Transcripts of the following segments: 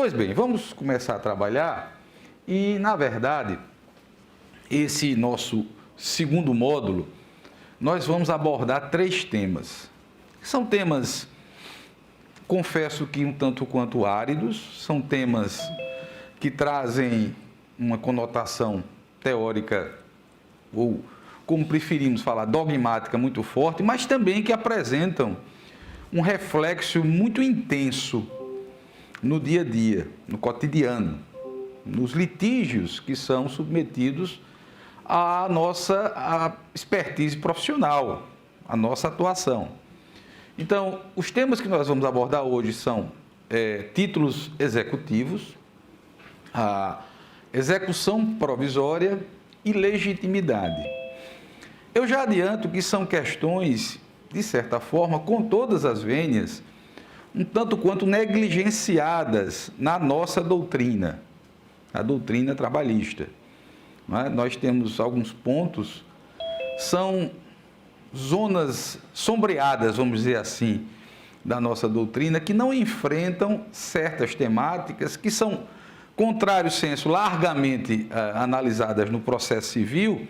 Pois bem, vamos começar a trabalhar e, na verdade, esse nosso segundo módulo, nós vamos abordar 3 temas. São temas, confesso que um tanto quanto áridos, são temas que trazem uma conotação teórica, ou como preferimos falar, dogmática muito forte, mas também que apresentam um reflexo muito intenso no dia a dia, no cotidiano, nos litígios que são submetidos à nossa expertise profissional, à nossa atuação. Então, os temas que nós vamos abordar hoje são títulos executivos, a execução provisória e legitimidade. Eu já adianto que são questões, de certa forma, com todas as vênias, um tanto quanto negligenciadas na nossa doutrina, a doutrina trabalhista. Nós temos alguns pontos, são zonas sombreadas, vamos dizer assim, da nossa doutrina, que não enfrentam certas temáticas que são, contrário senso, largamente analisadas no processo civil,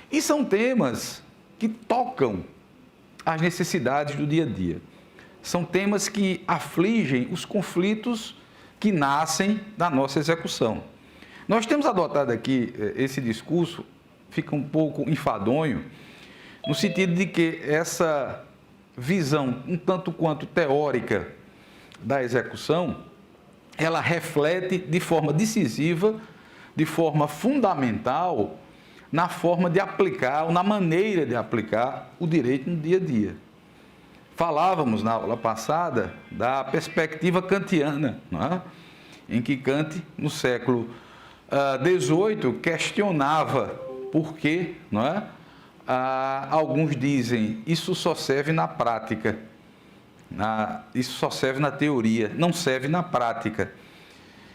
e são temas que tocam as necessidades do dia a dia. São temas que afligem os conflitos que nascem da nossa execução. Nós temos adotado aqui esse discurso, fica um pouco enfadonho, no sentido de que essa visão um tanto quanto teórica da execução, ela reflete de forma decisiva, de forma fundamental, na forma de aplicar, ou na maneira de aplicar o direito no dia a dia. Falávamos na aula passada da perspectiva kantiana, não é? Em que Kant, no século XVIII, questionava por que, não é? Alguns dizem, isso só serve na prática, isso só serve na teoria, não serve na prática.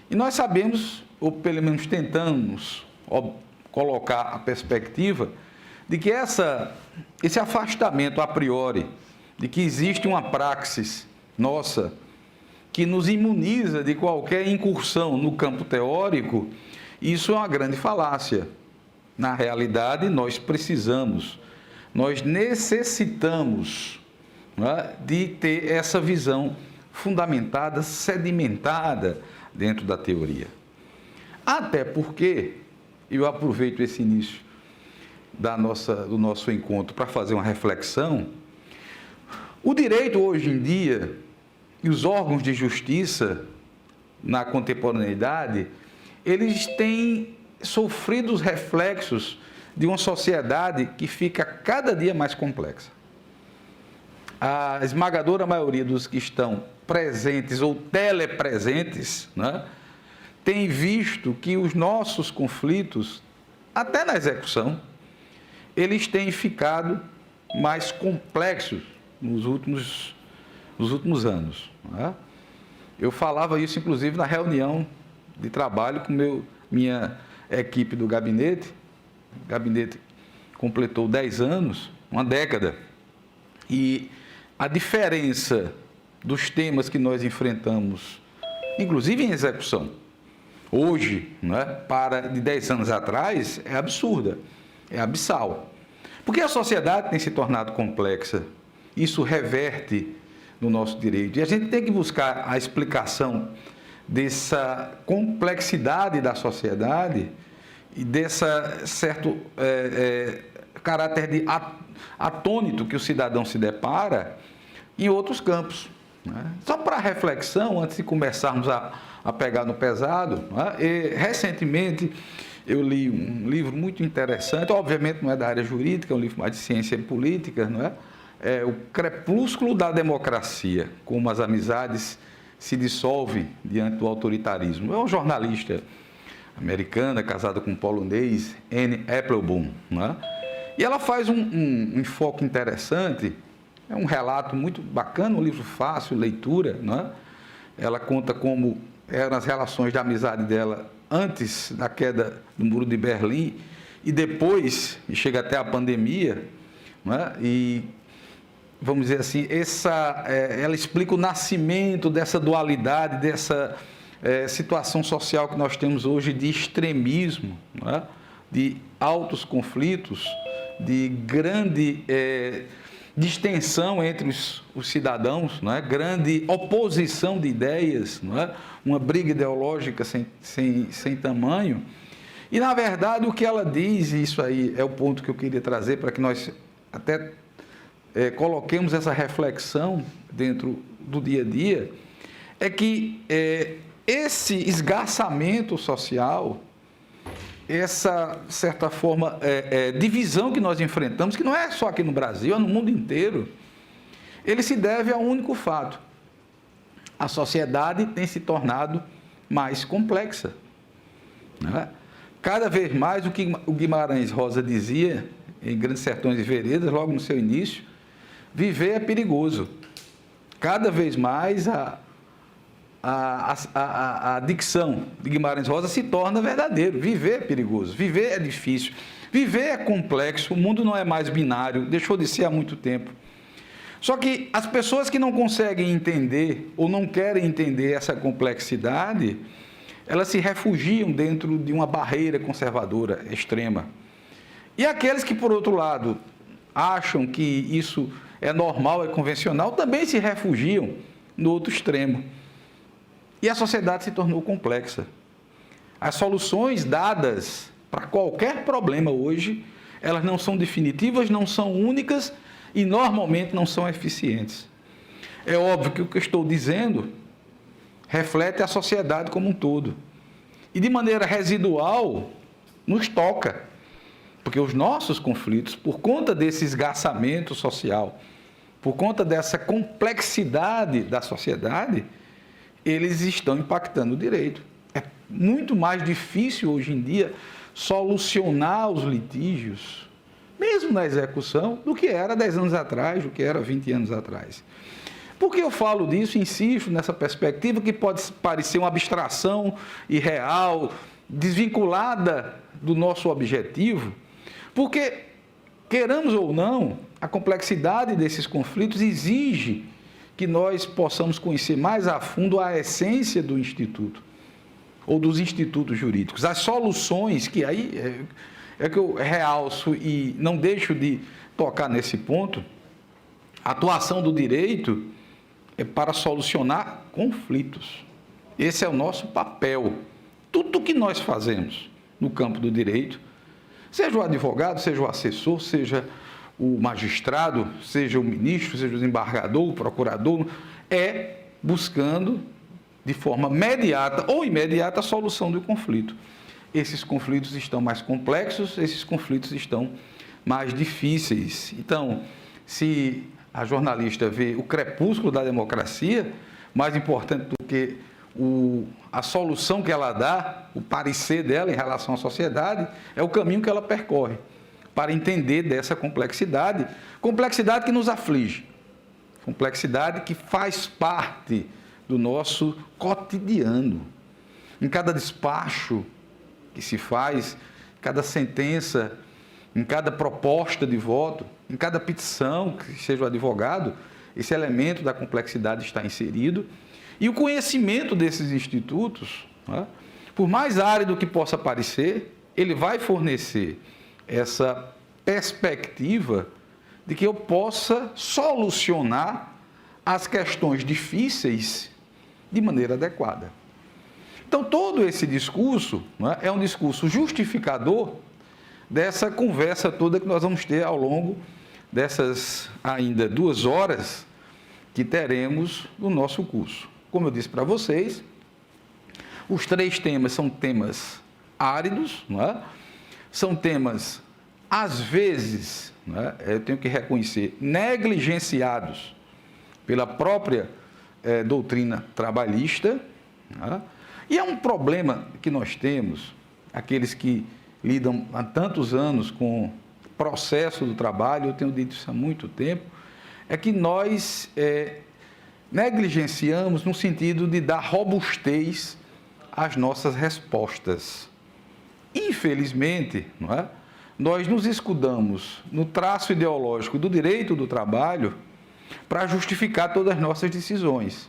E nós sabemos, ou pelo menos tentamos colocar a perspectiva, de que esse afastamento a priori, de que existe uma praxis nossa que nos imuniza de qualquer incursão no campo teórico, isso é uma grande falácia. Na realidade, nós necessitamos, não é, de ter essa visão fundamentada, sedimentada dentro da teoria. Até porque, eu aproveito esse início do nosso encontro para fazer uma reflexão, o direito hoje em dia e os órgãos de justiça na contemporaneidade, eles têm sofrido os reflexos de uma sociedade que fica cada dia mais complexa. A esmagadora maioria dos que estão presentes ou telepresentes, né, tem visto que os nossos conflitos, até na execução, eles têm ficado mais complexos nos últimos anos. Né? Eu falava isso, inclusive, na reunião de trabalho com minha equipe do gabinete. O gabinete completou 10 anos, uma década, e a diferença dos temas que nós enfrentamos, inclusive em execução, hoje, né, de 10 anos atrás, é absurda, é abissal. Porque a sociedade tem se tornado complexa, isso reverte no nosso direito. E a gente tem que buscar a explicação dessa complexidade da sociedade e desse certo caráter de atônito que o cidadão se depara em outros campos. Né? Só para reflexão, antes de começarmos a pegar no pesado, né? Recentemente eu li um livro muito interessante, obviamente não é da área jurídica, é um livro mais de ciência política, não é? É O Crepúsculo da Democracia, como as amizades se dissolvem diante do autoritarismo. É uma jornalista americana, casada com um polonês, Anne Applebaum, né? E ela faz um enfoque interessante, é um relato muito bacana, um livro fácil, leitura, né? Ela conta como eram as relações de amizade dela antes da queda do Muro de Berlim e depois, e chega até a pandemia, né? E vamos dizer assim, ela explica o nascimento dessa dualidade, situação social que nós temos hoje de extremismo, não é? De altos conflitos, de grande distensão entre os cidadãos, não é? Grande oposição de ideias, não é? Uma briga ideológica sem tamanho. E, na verdade, o que ela diz, e isso aí é o ponto que eu queria trazer para que nós até coloquemos essa reflexão dentro do dia a dia, é que esse esgarçamento social, essa, de certa forma, divisão que nós enfrentamos, que não é só aqui no Brasil, é no mundo inteiro, ele se deve a um único fato: a sociedade tem se tornado mais complexa, né? Cada vez mais, o que o Guimarães Rosa dizia em Grandes Sertões e Veredas, logo no seu início, viver é perigoso. Cada vez mais a dicção de Guimarães Rosa se torna verdadeiro. Viver é perigoso, viver é difícil, viver é complexo, o mundo não é mais binário, deixou de ser há muito tempo. Só que as pessoas que não conseguem entender ou não querem entender essa complexidade, elas se refugiam dentro de uma barreira conservadora extrema. E aqueles que, por outro lado, acham que isso é normal, é convencional, também se refugiam no outro extremo. E a sociedade se tornou complexa. As soluções dadas para qualquer problema hoje, elas não são definitivas, não são únicas e normalmente não são eficientes. É óbvio que o que eu estou dizendo reflete a sociedade como um todo. E de maneira residual, nos toca. Porque os nossos conflitos, por conta desse esgarçamento social, por conta dessa complexidade da sociedade, eles estão impactando o direito. É muito mais difícil hoje em dia solucionar os litígios, mesmo na execução, do que era 10 anos atrás, do que era 20 anos atrás. Por que eu falo disso, insisto nessa perspectiva que pode parecer uma abstração irreal, desvinculada do nosso objetivo? Porque, queiramos ou não, a complexidade desses conflitos exige que nós possamos conhecer mais a fundo a essência do instituto, ou dos institutos jurídicos, as soluções, que aí é que eu realço e não deixo de tocar nesse ponto. A atuação do direito é para solucionar conflitos. Esse é o nosso papel. Tudo que nós fazemos no campo do direito, seja o advogado, seja o assessor, seja o magistrado, seja o ministro, seja o desembargador, o procurador, é buscando de forma imediata ou imediata a solução do conflito. Esses conflitos estão mais complexos, esses conflitos estão mais difíceis. Então, se a jornalista vê o crepúsculo da democracia, mais importante do que a solução que ela dá, o parecer dela em relação à sociedade, é o caminho que ela percorre para entender dessa complexidade, complexidade que nos aflige, complexidade que faz parte do nosso cotidiano. Em cada despacho que se faz, cada sentença, em cada proposta de voto, em cada petição, que seja o advogado, esse elemento da complexidade está inserido. E o conhecimento desses institutos, né, por mais árido que possa parecer, ele vai fornecer essa perspectiva de que eu possa solucionar as questões difíceis de maneira adequada. Então, todo esse discurso, né, é um discurso justificador dessa conversa toda que nós vamos ter ao longo dessas ainda 2 horas que teremos no nosso curso. Como eu disse para vocês, os 3 temas são temas áridos, não é? São temas, às vezes, não é? Eu tenho que reconhecer, negligenciados pela própria doutrina trabalhista, não é? E é um problema que nós temos, aqueles que lidam há tantos anos com o processo do trabalho, eu tenho dito isso há muito tempo, é que nós negligenciamos no sentido de dar robustez às nossas respostas. Infelizmente, não é? Nós nos escudamos no traço ideológico do direito do trabalho para justificar todas as nossas decisões.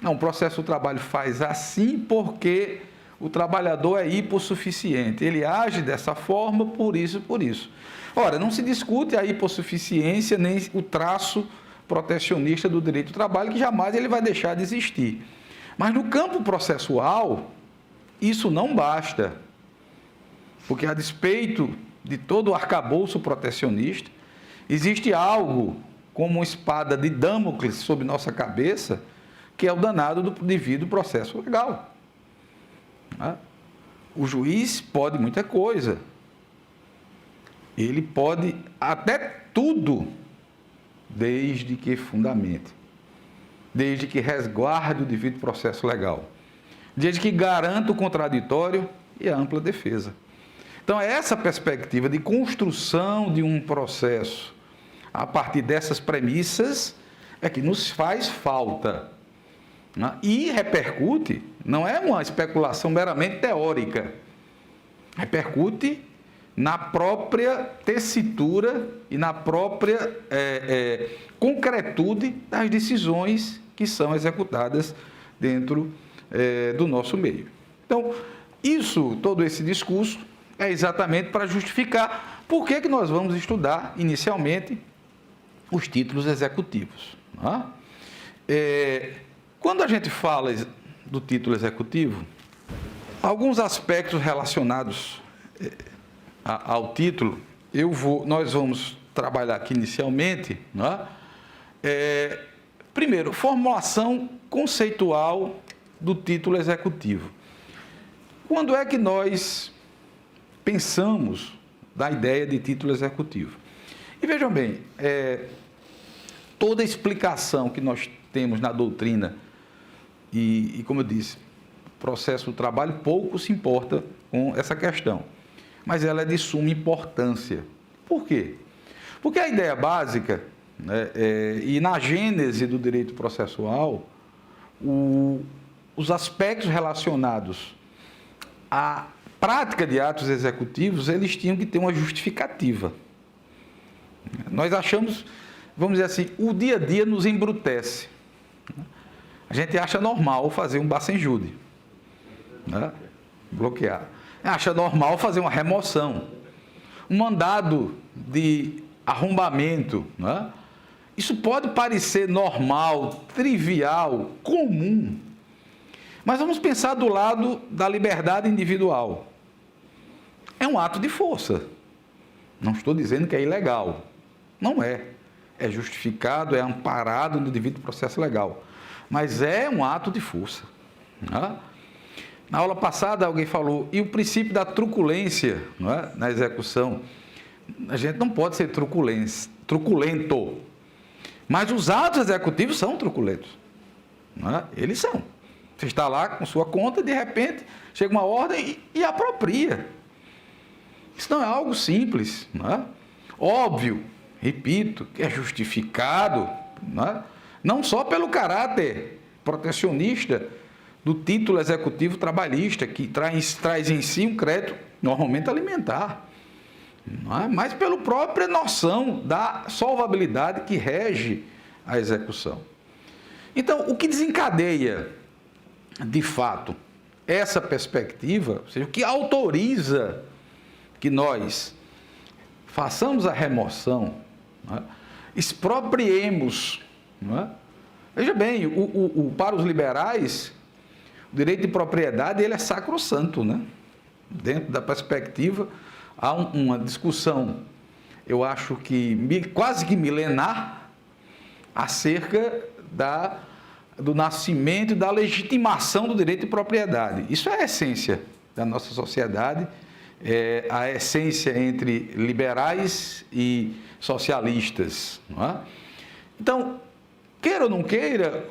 Não, o processo do trabalho faz assim porque o trabalhador é hipossuficiente. Ele age dessa forma por isso, por isso. Ora, não se discute a hipossuficiência nem o traço protecionista do direito do trabalho, que jamais ele vai deixar de existir. Mas no campo processual, isso não basta. Porque, a despeito de todo o arcabouço protecionista, existe algo como uma espada de Damocles sobre nossa cabeça, que é o danado do devido processo legal. O juiz pode muita coisa. Ele pode até tudo, desde que fundamente, desde que resguarde o devido processo legal, desde que garanta o contraditório e a ampla defesa. Então, é essa perspectiva de construção de um processo a partir dessas premissas é que nos faz falta. E repercute, não é uma especulação meramente teórica, repercute na própria tessitura e na própria concretude das decisões que são executadas dentro do nosso meio. Então, todo esse discurso é exatamente para justificar por que nós vamos estudar inicialmente os títulos executivos. Quando a gente fala do título executivo, alguns aspectos relacionados ao título, nós vamos trabalhar aqui inicialmente. Primeiro, formulação conceitual do título executivo. Quando é que nós pensamos da ideia de título executivo? E vejam bem, toda explicação que nós temos na doutrina, e como eu disse, o processo do trabalho pouco se importa com essa questão, mas ela é de suma importância. Por quê? Porque a ideia básica, e na gênese do direito processual, os aspectos relacionados à prática de atos executivos, eles tinham que ter uma justificativa. Nós achamos, vamos dizer assim, o dia a dia nos embrutece. A gente acha normal fazer um bacenjude, bloquear. Acha normal fazer uma remoção, um mandado de arrombamento. Isso pode parecer normal, trivial, comum, mas vamos pensar do lado da liberdade individual. É um ato de força. Não estou dizendo que é ilegal. Não é. É justificado, é amparado no devido processo legal. Mas é um ato de força. Na aula passada alguém falou, e o princípio da truculência, na execução? A gente não pode ser truculento. Mas os atos executivos são truculentos. Eles são. Você está lá com sua conta, de repente, chega uma ordem e apropria. Isso não é algo simples. Óbvio, repito, que é justificado, não só pelo caráter protecionista do título executivo trabalhista, que traz em si um crédito normalmente alimentar, mas pela própria noção da solvabilidade que rege a execução. Então, o que desencadeia, de fato, essa perspectiva, ou seja, o que autoriza que nós façamos a remoção, expropriemos. Veja bem, para os liberais, o direito de propriedade ele é sacrossanto. Dentro da perspectiva, há uma discussão, eu acho que quase que milenar, acerca do nascimento e da legitimação do direito de propriedade. Isso é a essência da nossa sociedade, é a essência entre liberais e socialistas. Então, queira ou não queira,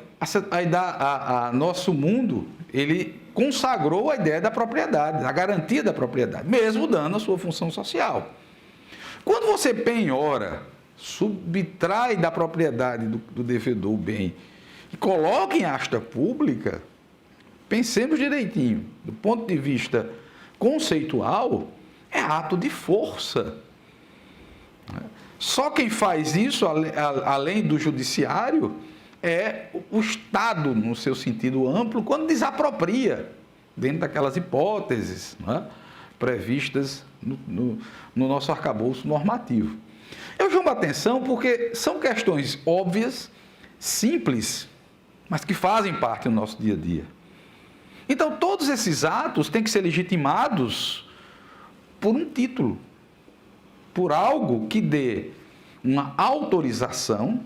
nosso mundo, ele consagrou a ideia da propriedade, a garantia da propriedade, mesmo dando a sua função social. Quando você penhora, subtrai da propriedade do devedor o bem e coloca em asta pública, pensemos direitinho, do ponto de vista conceitual, é ato de força. Só quem faz isso, além do judiciário, é o Estado, no seu sentido amplo, quando desapropria, dentro daquelas hipóteses, né, previstas no nosso arcabouço normativo. Eu chamo a atenção porque são questões óbvias, simples, mas que fazem parte do nosso dia a dia. Então, todos esses atos têm que ser legitimados por um título, por algo que dê uma autorização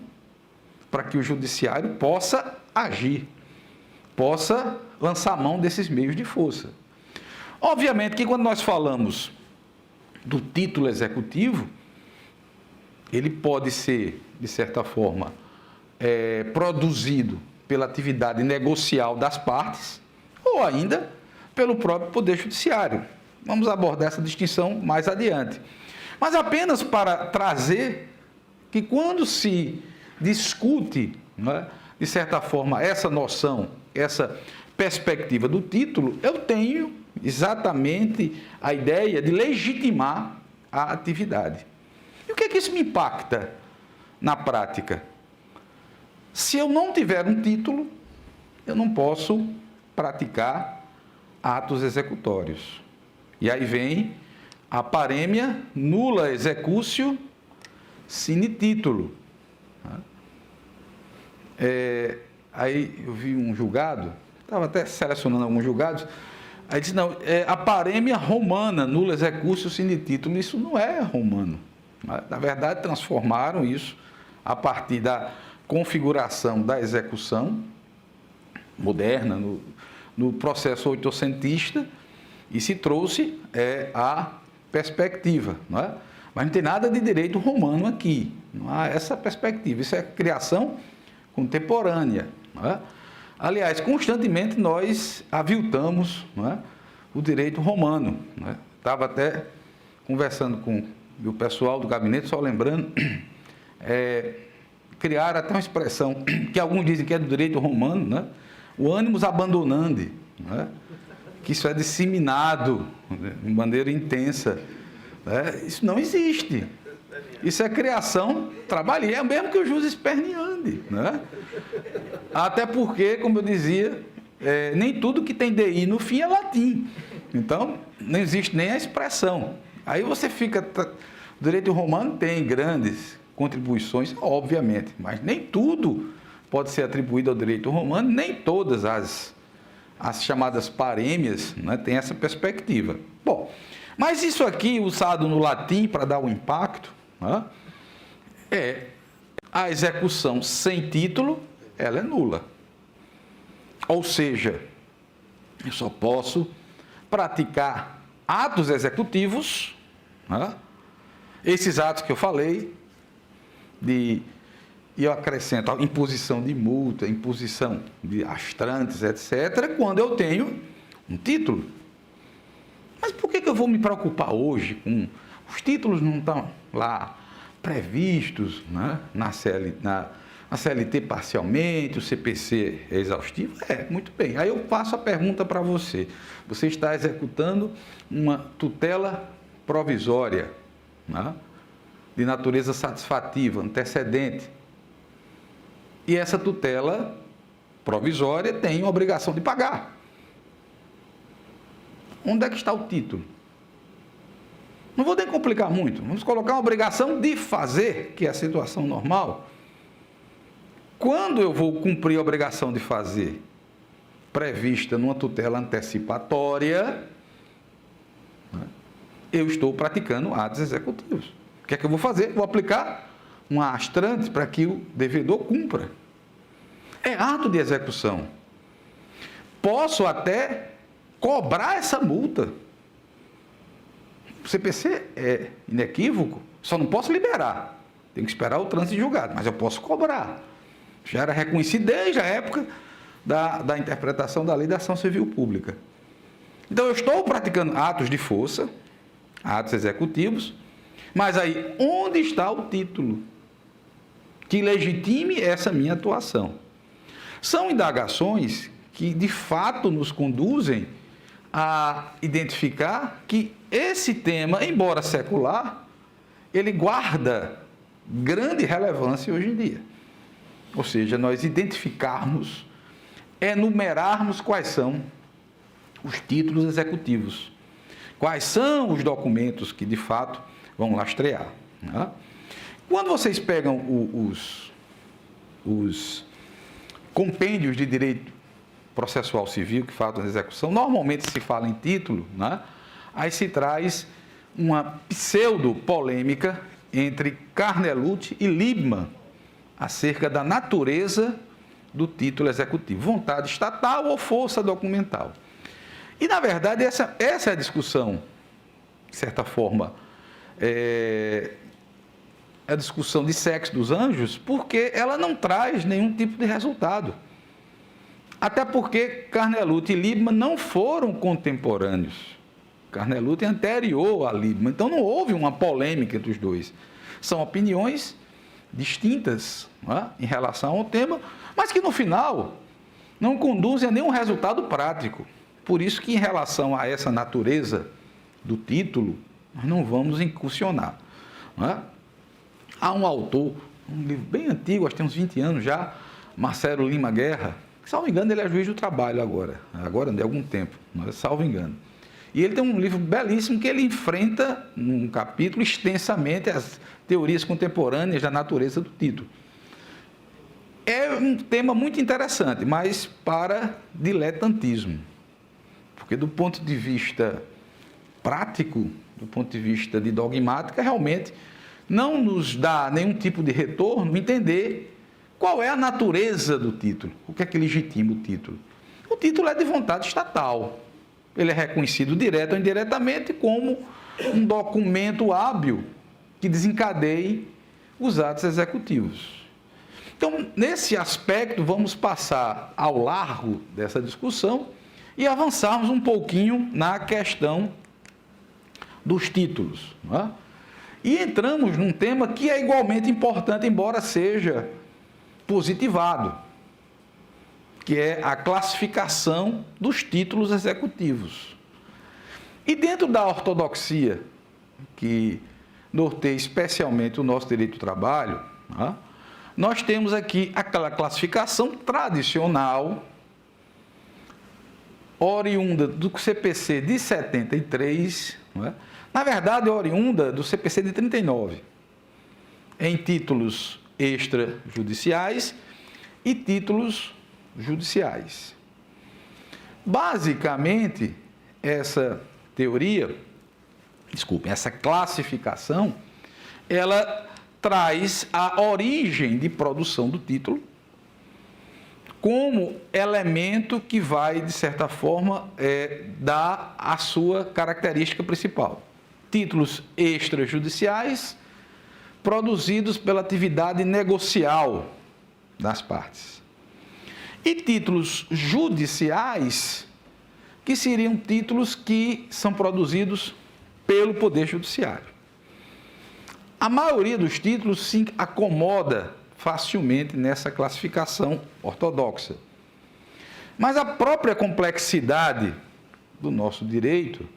para que o judiciário possa agir, possa lançar mão desses meios de força. Obviamente que quando nós falamos do título executivo, ele pode ser, de certa forma, produzido pela atividade negocial das partes ou ainda pelo próprio Poder Judiciário. Vamos abordar essa distinção mais adiante. Mas apenas para trazer que quando se discute, né, de certa forma, essa noção, essa perspectiva do título, eu tenho exatamente a ideia de legitimar a atividade. E o que é que isso me impacta na prática? Se eu não tiver um título, eu não posso praticar atos executórios. E aí vem a parêmia nulla executio sine titulo. Aí eu vi um julgado, estava até selecionando alguns julgados, aí disse, não, a parêmia romana, nulla executio sine titulo, isso não é romano. Na verdade, transformaram isso a partir da configuração da execução moderna, no processo oitocentista, e se trouxe a perspectiva, não é? Mas não tem nada de direito romano aqui, não há essa perspectiva, isso é criação contemporânea, não é? Aliás, constantemente nós aviltamos, não é, o direito romano, não é? Estava até conversando com o pessoal do gabinete, só lembrando, criaram até uma expressão que alguns dizem que é do direito romano, né? O animus abandonandi, né? Que isso é disseminado, né, de maneira intensa. Né? Isso não existe. Isso é criação trabalhista, é mesmo que o jus esperneandi. Né? Até porque, como eu dizia, nem tudo que tem DI no fim é latim. Então, não existe nem a expressão. Aí você fica... O direito romano tem grandes contribuições, obviamente, mas nem tudo pode ser atribuído ao direito romano, nem todas as chamadas parêmias, né, têm essa perspectiva. Bom, mas isso aqui, usado no latim para dar o impacto, né, é a execução sem título, ela é nula. Ou seja, eu só posso praticar atos executivos, né, esses atos que eu falei, e eu acrescento a imposição de multa, imposição de astrantes, etc., quando eu tenho um título. Mas por que eu vou me preocupar hoje com... Os títulos não estão lá previstos, né, na CLT parcialmente, o CPC é exaustivo? Muito bem. Aí eu faço a pergunta para você. Você está executando uma tutela provisória, né, de natureza satisfativa, antecedente. E essa tutela provisória tem a obrigação de pagar. Onde é que está o título? Não vou nem complicar muito. Vamos colocar uma obrigação de fazer, que é a situação normal. Quando eu vou cumprir a obrigação de fazer, prevista numa tutela antecipatória, eu estou praticando atos executivos. O que é que eu vou fazer? Vou aplicar um astrante para que o devedor cumpra. É ato de execução. Posso até cobrar essa multa. O CPC é inequívoco, só não posso liberar. Tenho que esperar o trânsito de julgado, mas eu posso cobrar. Já era reconhecido desde a época da interpretação da lei da ação civil pública. Então, eu estou praticando atos de força, atos executivos, mas aí, onde está o título que legitime essa minha atuação? São indagações que, de fato, nos conduzem a identificar que esse tema, embora secular, ele guarda grande relevância hoje em dia. ou seja, nós identificarmos, enumerarmos quais são os títulos executivos, quais são os documentos que de fato vão lastrear. Né? Quando vocês pegam os compêndios de direito processual civil que falam de execução, normalmente se fala em título, né? Aí se traz uma pseudo-polêmica entre Carnelutti e Liebman acerca da natureza do título executivo, vontade estatal ou força documental. E, na verdade, essa é a discussão, de certa forma, a discussão de sexo dos anjos, porque ela não traz nenhum tipo de resultado. Até porque Carnelutti e Liebman não foram contemporâneos. Carnelutti é anterior a Liebman, então não houve uma polêmica entre os dois. São opiniões distintas, né, em relação ao tema, mas que no final não conduzem a nenhum resultado prático. Por isso que em relação a essa natureza do título, nós não vamos incursionar. Né? Há um autor, um livro bem antigo, acho que tem uns 20 anos já, Marcelo Lima Guerra, que, salvo engano, ele é juiz do trabalho agora de algum tempo, mas salvo engano. E ele tem um livro belíssimo que ele enfrenta, num capítulo, extensamente as teorias contemporâneas da natureza do título. É um tema muito interessante, mas para diletantismo. Porque do ponto de vista prático, do ponto de vista de dogmática, realmente não nos dá nenhum tipo de retorno entender qual é a natureza do título, o que é que legitima o título. O título é de vontade estatal. Ele é reconhecido direto ou indiretamente como um documento hábil que desencadeie os atos executivos. Então, nesse aspecto, vamos passar ao largo dessa discussão e avançarmos um pouquinho na questão dos títulos. Não é? E entramos num tema que é igualmente importante, embora seja positivado, que é a classificação dos títulos executivos. E dentro da ortodoxia, que norteia especialmente o nosso direito do trabalho, né, nós temos aqui aquela classificação tradicional, oriunda do CPC de 73, né, na verdade, oriunda do CPC de 39, em títulos extrajudiciais e títulos judiciais. Basicamente, essa classificação, ela traz a origem de produção do título como elemento que vai, de certa forma, dar a sua característica principal. Títulos extrajudiciais produzidos pela atividade negocial das partes. E títulos judiciais, que seriam títulos que são produzidos pelo Poder Judiciário. A maioria dos títulos se acomoda facilmente nessa classificação ortodoxa. Mas a própria complexidade do nosso direito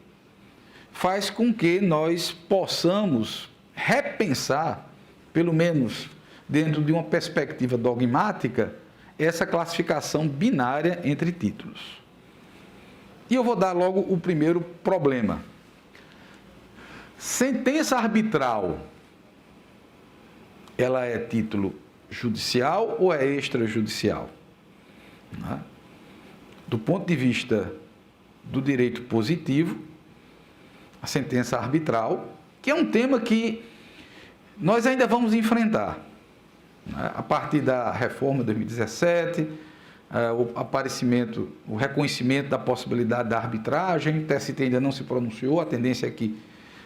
faz com que nós possamos repensar, pelo menos dentro de uma perspectiva dogmática, essa classificação binária entre títulos. E eu vou dar logo o primeiro problema. Sentença arbitral, ela é título judicial ou é extrajudicial? Do ponto de vista do direito positivo, a sentença arbitral, que é um tema que nós ainda vamos enfrentar. A partir da reforma de 2017, o reconhecimento da possibilidade da arbitragem, o TST ainda não se pronunciou, a tendência é que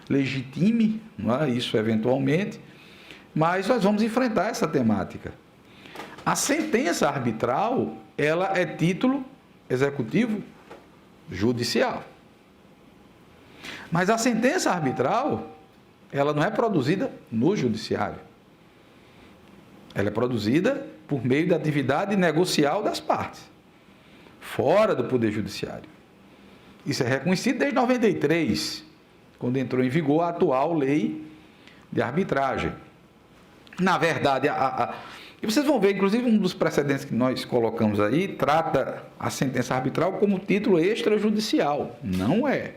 legitime, isso eventualmente, mas nós vamos enfrentar essa temática. A sentença arbitral, ela é título executivo judicial. Mas a sentença arbitral, ela não é produzida no judiciário. Ela é produzida por meio da atividade negocial das partes, fora do Poder Judiciário. Isso é reconhecido desde 93, quando entrou em vigor a atual lei de arbitragem. Na verdade, E vocês vão ver, inclusive, um dos precedentes que nós colocamos aí, trata a sentença arbitral como título extrajudicial. Não é.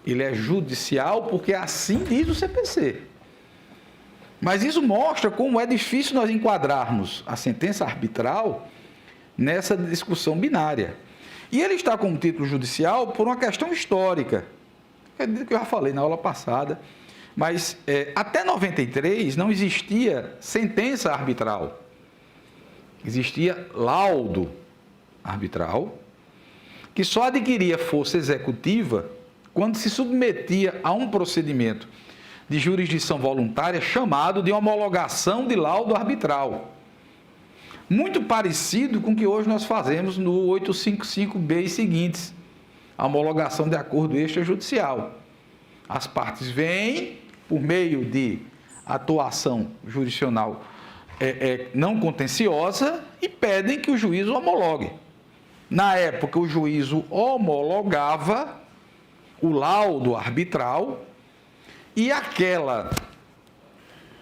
Ele é judicial porque assim diz o CPC. Mas isso mostra como é difícil nós enquadrarmos a sentença arbitral nessa discussão binária. E ele está como título judicial por uma questão histórica, que eu já falei na aula passada, mas até 93 não existia sentença arbitral. Existia laudo arbitral, que só adquiria força executiva quando se submetia a um procedimento de jurisdição voluntária chamado de homologação de laudo arbitral. Muito parecido com o que hoje nós fazemos no 855B e seguintes, a homologação de acordo extrajudicial. As partes vêm, por meio de atuação jurisdicional não contenciosa, e pedem que o juízo homologue. Na época, o juízo homologava o laudo arbitral e aquela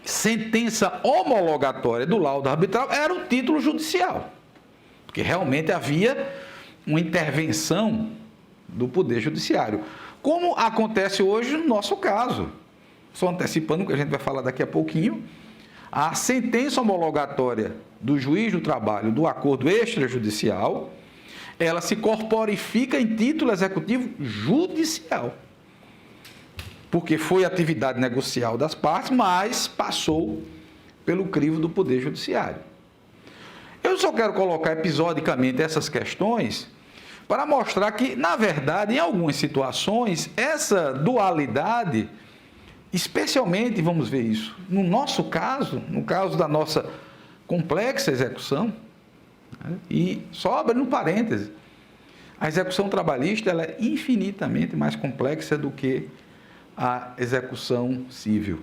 sentença homologatória do laudo arbitral era o título judicial, porque realmente havia uma intervenção do Poder Judiciário, como acontece hoje no nosso caso. Só antecipando o que a gente vai falar daqui a pouquinho, a sentença homologatória do juiz do trabalho do acordo extrajudicial, ela se corporifica em título executivo judicial, porque foi atividade negocial das partes, mas passou pelo crivo do Poder Judiciário. Eu só quero colocar episodicamente essas questões para mostrar que, na verdade, em algumas situações, essa dualidade, especialmente, vamos ver isso, no nosso caso, no caso da nossa complexa execução, e só abrindo parênteses, a execução trabalhista ela é infinitamente mais complexa do que a execução civil.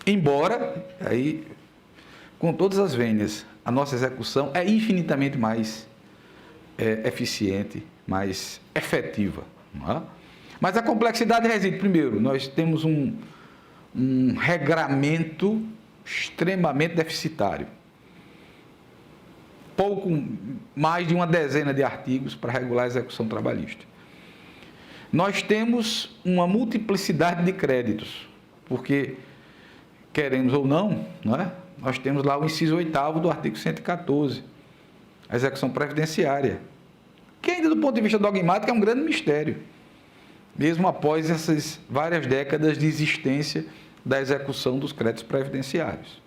Embora, aí, com todas as vênias, a nossa execução é infinitamente mais eficiente, mais efetiva. Não é? Mas a complexidade reside, primeiro, nós temos um regramento extremamente deficitário. Pouco mais de uma dezena de artigos para regular a execução trabalhista. Nós temos uma multiplicidade de créditos, porque, queremos ou não, nós temos lá o inciso 8º do artigo 114, a execução previdenciária, que ainda do ponto de vista dogmático é um grande mistério, mesmo após essas várias décadas de existência da execução dos créditos previdenciários.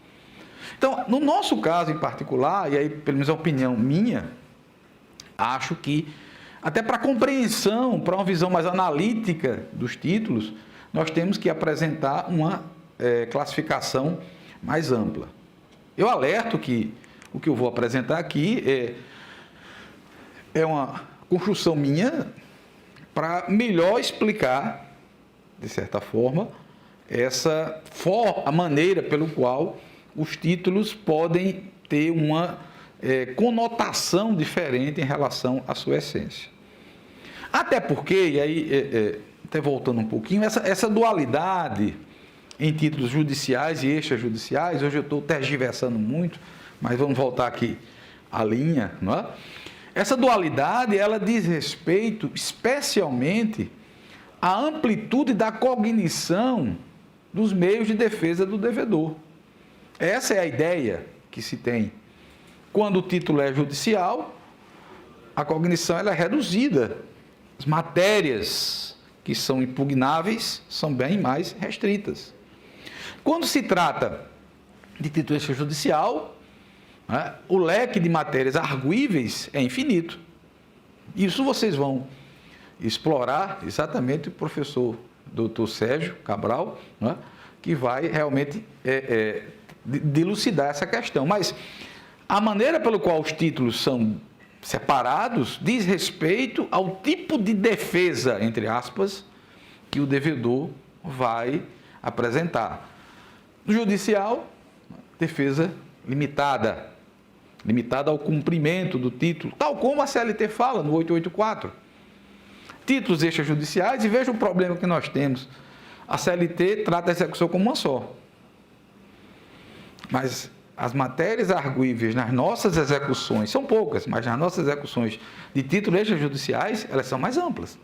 Então, no nosso caso em particular, e aí pelo menos a opinião minha, acho que até para compreensão, para uma visão mais analítica dos títulos, nós temos que apresentar uma classificação mais ampla. Eu alerto que o que eu vou apresentar aqui é uma construção minha para melhor explicar, de certa forma, a maneira pelo qual os títulos podem ter uma conotação diferente em relação à sua essência. Até porque, e aí, até voltando um pouquinho, essa dualidade em títulos judiciais e extrajudiciais, hoje eu estou tergiversando muito, mas vamos voltar aqui à linha, não é? Essa dualidade, ela diz respeito especialmente à amplitude da cognição dos meios de defesa do devedor. Essa é a ideia que se tem. Quando o título é judicial, a cognição ela é reduzida. As matérias que são impugnáveis são bem mais restritas. Quando se trata de título extrajudicial, o leque de matérias arguíveis é infinito. Isso vocês vão explorar exatamente o professor Dr. Sérgio Cabral, que vai realmente dilucidar essa questão. Mas a maneira pela qual os títulos são separados diz respeito ao tipo de defesa, entre aspas, que o devedor vai apresentar. No judicial, defesa limitada ao cumprimento do título, tal como a CLT fala no 884. Títulos extrajudiciais, e veja o problema que nós temos. A CLT trata a execução como uma só. Mas as matérias arguíveis nas nossas execuções, são poucas, mas nas nossas execuções de títulos extrajudiciais, elas são mais amplas.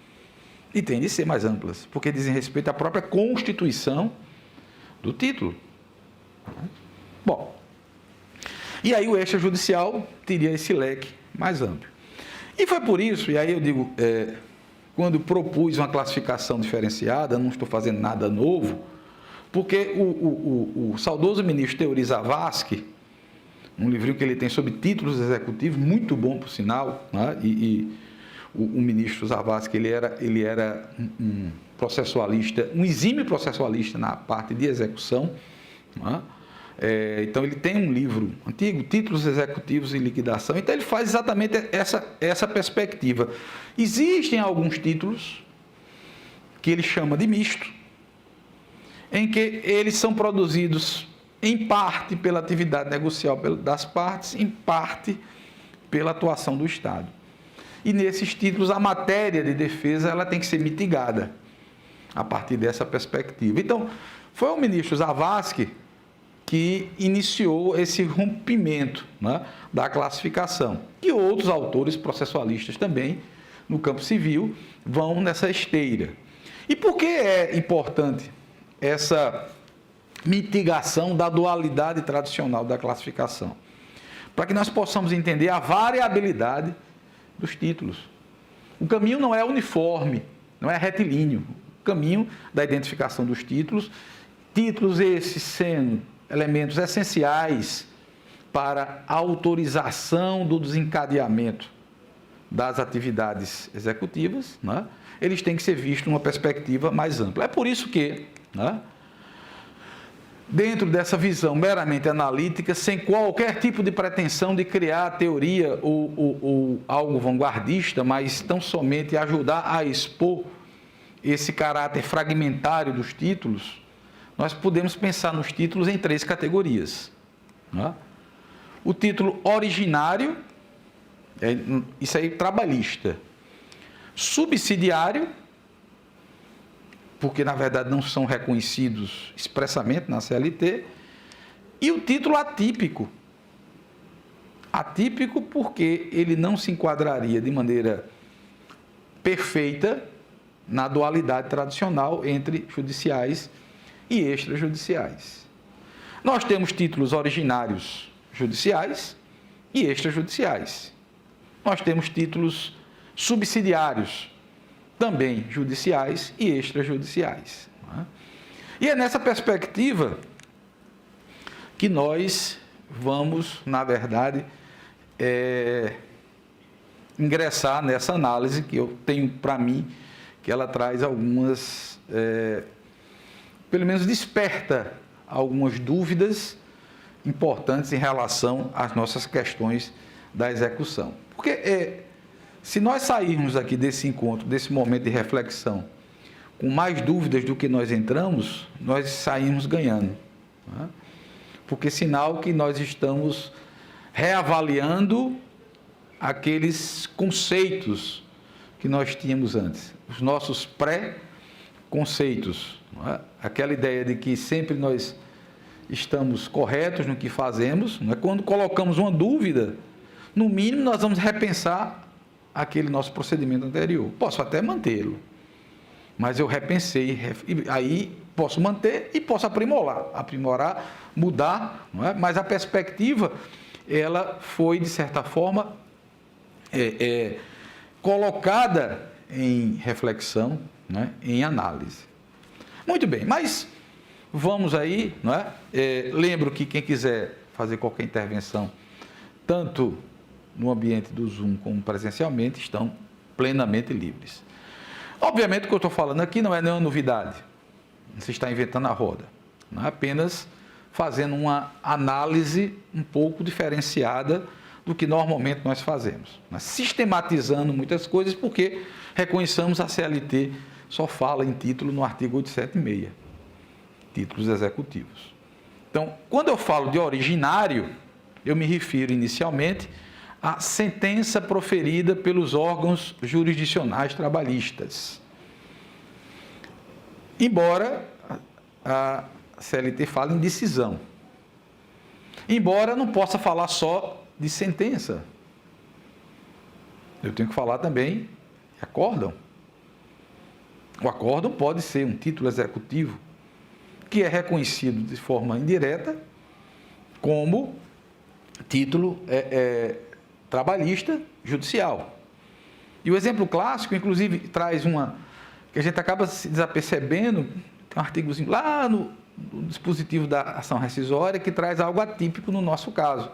E têm de ser mais amplas, porque dizem respeito à própria constituição do título. Bom, e aí o extrajudicial teria esse leque mais amplo. E foi por isso, e aí eu digo, quando propus uma classificação diferenciada, não estou fazendo nada novo, porque o saudoso ministro Teori Zavascki, um livrinho que ele tem sobre títulos executivos, muito bom por sinal, né? O ministro Zavascki, ele era um processualista, um exímio processualista na parte de execução, né? Então ele tem um livro antigo, Títulos Executivos e Liquidação, então ele faz exatamente essa perspectiva. Existem alguns títulos que ele chama de misto, em que eles são produzidos em parte pela atividade negocial das partes, em parte pela atuação do Estado. E nesses títulos a matéria de defesa ela tem que ser mitigada a partir dessa perspectiva. Então, foi o ministro Zavascki que iniciou esse rompimento, né, da classificação. E outros autores processualistas também, no campo civil, vão nessa esteira. E por que é importante essa mitigação da dualidade tradicional da classificação? Para que nós possamos entender a variabilidade dos títulos. O caminho não é uniforme, não é retilíneo. O caminho da identificação dos títulos esses sendo elementos essenciais para a autorização do desencadeamento das atividades executivas, né? Eles têm que ser vistos numa perspectiva mais ampla. É por isso que, né, dentro dessa visão meramente analítica, sem qualquer tipo de pretensão de criar teoria ou algo vanguardista, mas tão somente ajudar a expor esse caráter fragmentário dos títulos, nós podemos pensar nos títulos em 3 categorias. Né? O título originário, isso aí trabalhista. Subsidiário, porque na verdade não são reconhecidos expressamente na CLT, e o título atípico. Atípico porque ele não se enquadraria de maneira perfeita na dualidade tradicional entre judiciais e extrajudiciais. Nós temos títulos originários judiciais e extrajudiciais. Nós temos títulos subsidiários, também judiciais e extrajudiciais. E é nessa perspectiva que nós vamos, na verdade, ingressar nessa análise que eu tenho para mim, que ela traz algumas, pelo menos desperta algumas dúvidas importantes em relação às nossas questões da execução. Porque se nós sairmos aqui desse encontro, desse momento de reflexão, com mais dúvidas do que nós entramos, nós saímos ganhando. Né? Porque sinal que nós estamos reavaliando aqueles conceitos que nós tínhamos antes, os nossos pré-conceitos. Não é? Aquela ideia de que sempre nós estamos corretos no que fazemos, não é? Quando colocamos uma dúvida, no mínimo nós vamos repensar aquele nosso procedimento anterior. Posso até mantê-lo, mas eu repensei, aí posso manter e posso aprimorar, mudar, não é? Mas a perspectiva, ela foi, de certa forma, colocada em reflexão, né? Em análise. Muito bem, mas vamos aí, não é? Lembro que quem quiser fazer qualquer intervenção, tanto no ambiente do Zoom como presencialmente, estão plenamente livres. Obviamente, o que eu estou falando aqui não é nenhuma novidade, não se está inventando a roda, não é apenas fazendo uma análise um pouco diferenciada do que normalmente nós fazemos, mas sistematizando muitas coisas, porque reconheçamos a CLT só fala em título no artigo 876, títulos executivos. Então, quando eu falo de originário, eu me refiro inicialmente à sentença proferida pelos órgãos jurisdicionais trabalhistas. Embora a CLT fale em decisão. Embora não possa falar só de sentença. Eu tenho que falar também de acórdão. O acórdão pode ser um título executivo que é reconhecido de forma indireta como título trabalhista judicial. E o exemplo clássico, inclusive, traz uma que a gente acaba se desapercebendo, tem um artigozinho lá no dispositivo da ação rescisória que traz algo atípico no nosso caso.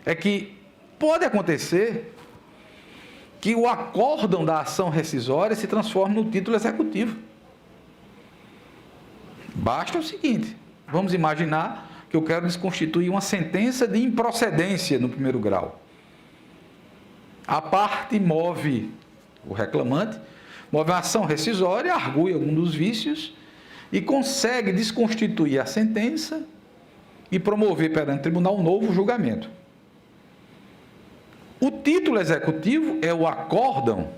É que pode acontecer que o acórdão da ação rescisória se transforme no título executivo. Basta o seguinte, vamos imaginar que eu quero desconstituir uma sentença de improcedência no primeiro grau. A parte move, o reclamante, move a ação rescisória, argue algum dos vícios e consegue desconstituir a sentença e promover perante o tribunal um novo julgamento. O título executivo é o acórdão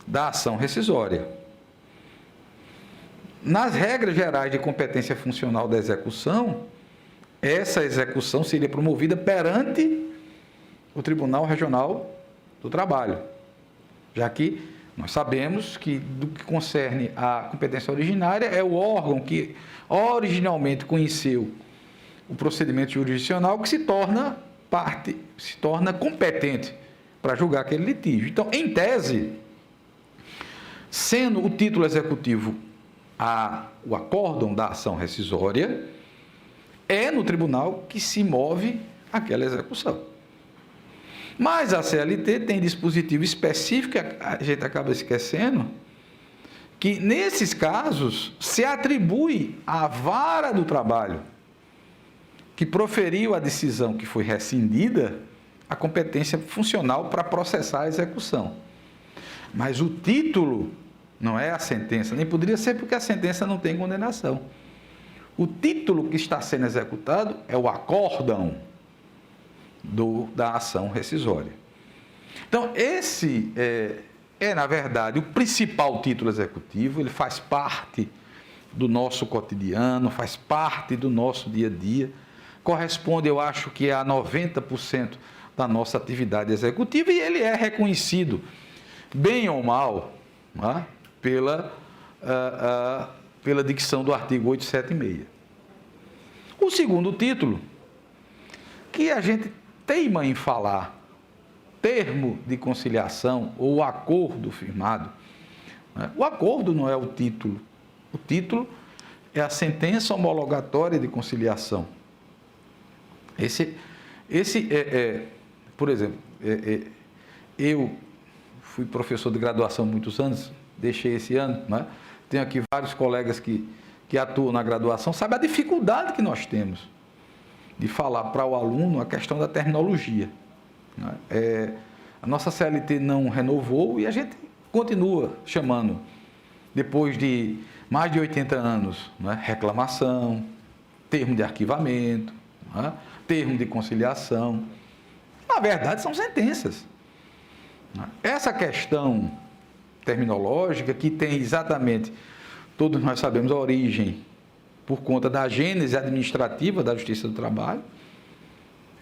da ação rescisória. Nas regras gerais de competência funcional da execução, essa execução seria promovida perante o Tribunal Regional do Trabalho, já que nós sabemos que, do que concerne à competência originária, é o órgão que originalmente conheceu o procedimento jurisdicional que se torna competente para julgar aquele litígio. Então, em tese, sendo o título executivo o acórdão da ação rescisória, é no tribunal que se move aquela execução. Mas a CLT tem dispositivo específico, a gente acaba esquecendo, que nesses casos se atribui à vara do trabalho, que proferiu a decisão que foi rescindida, a competência funcional para processar a execução. Mas o título não é a sentença, nem poderia ser porque a sentença não tem condenação. O título que está sendo executado é o acórdão da ação rescisória. Então, esse na verdade, o principal título executivo, ele faz parte do nosso cotidiano, faz parte do nosso dia a dia, corresponde, eu acho que a 90% da nossa atividade executiva e ele é reconhecido, bem ou mal, pela dicção do artigo 876. O segundo título, que a gente teima em falar, termo de conciliação ou acordo firmado, o acordo não é o título é a sentença homologatória de conciliação. Por exemplo, eu fui professor de graduação há muitos anos, deixei esse ano, tenho aqui vários colegas que atuam na graduação, sabe a dificuldade que nós temos de falar para o aluno a questão da terminologia. A nossa CLT não renovou e a gente continua chamando, depois de mais de 80 anos, reclamação, termo de arquivamento, termo de conciliação. Na verdade, são sentenças. Essa questão terminológica, que tem exatamente, todos nós sabemos, a origem por conta da gênese administrativa da Justiça do Trabalho,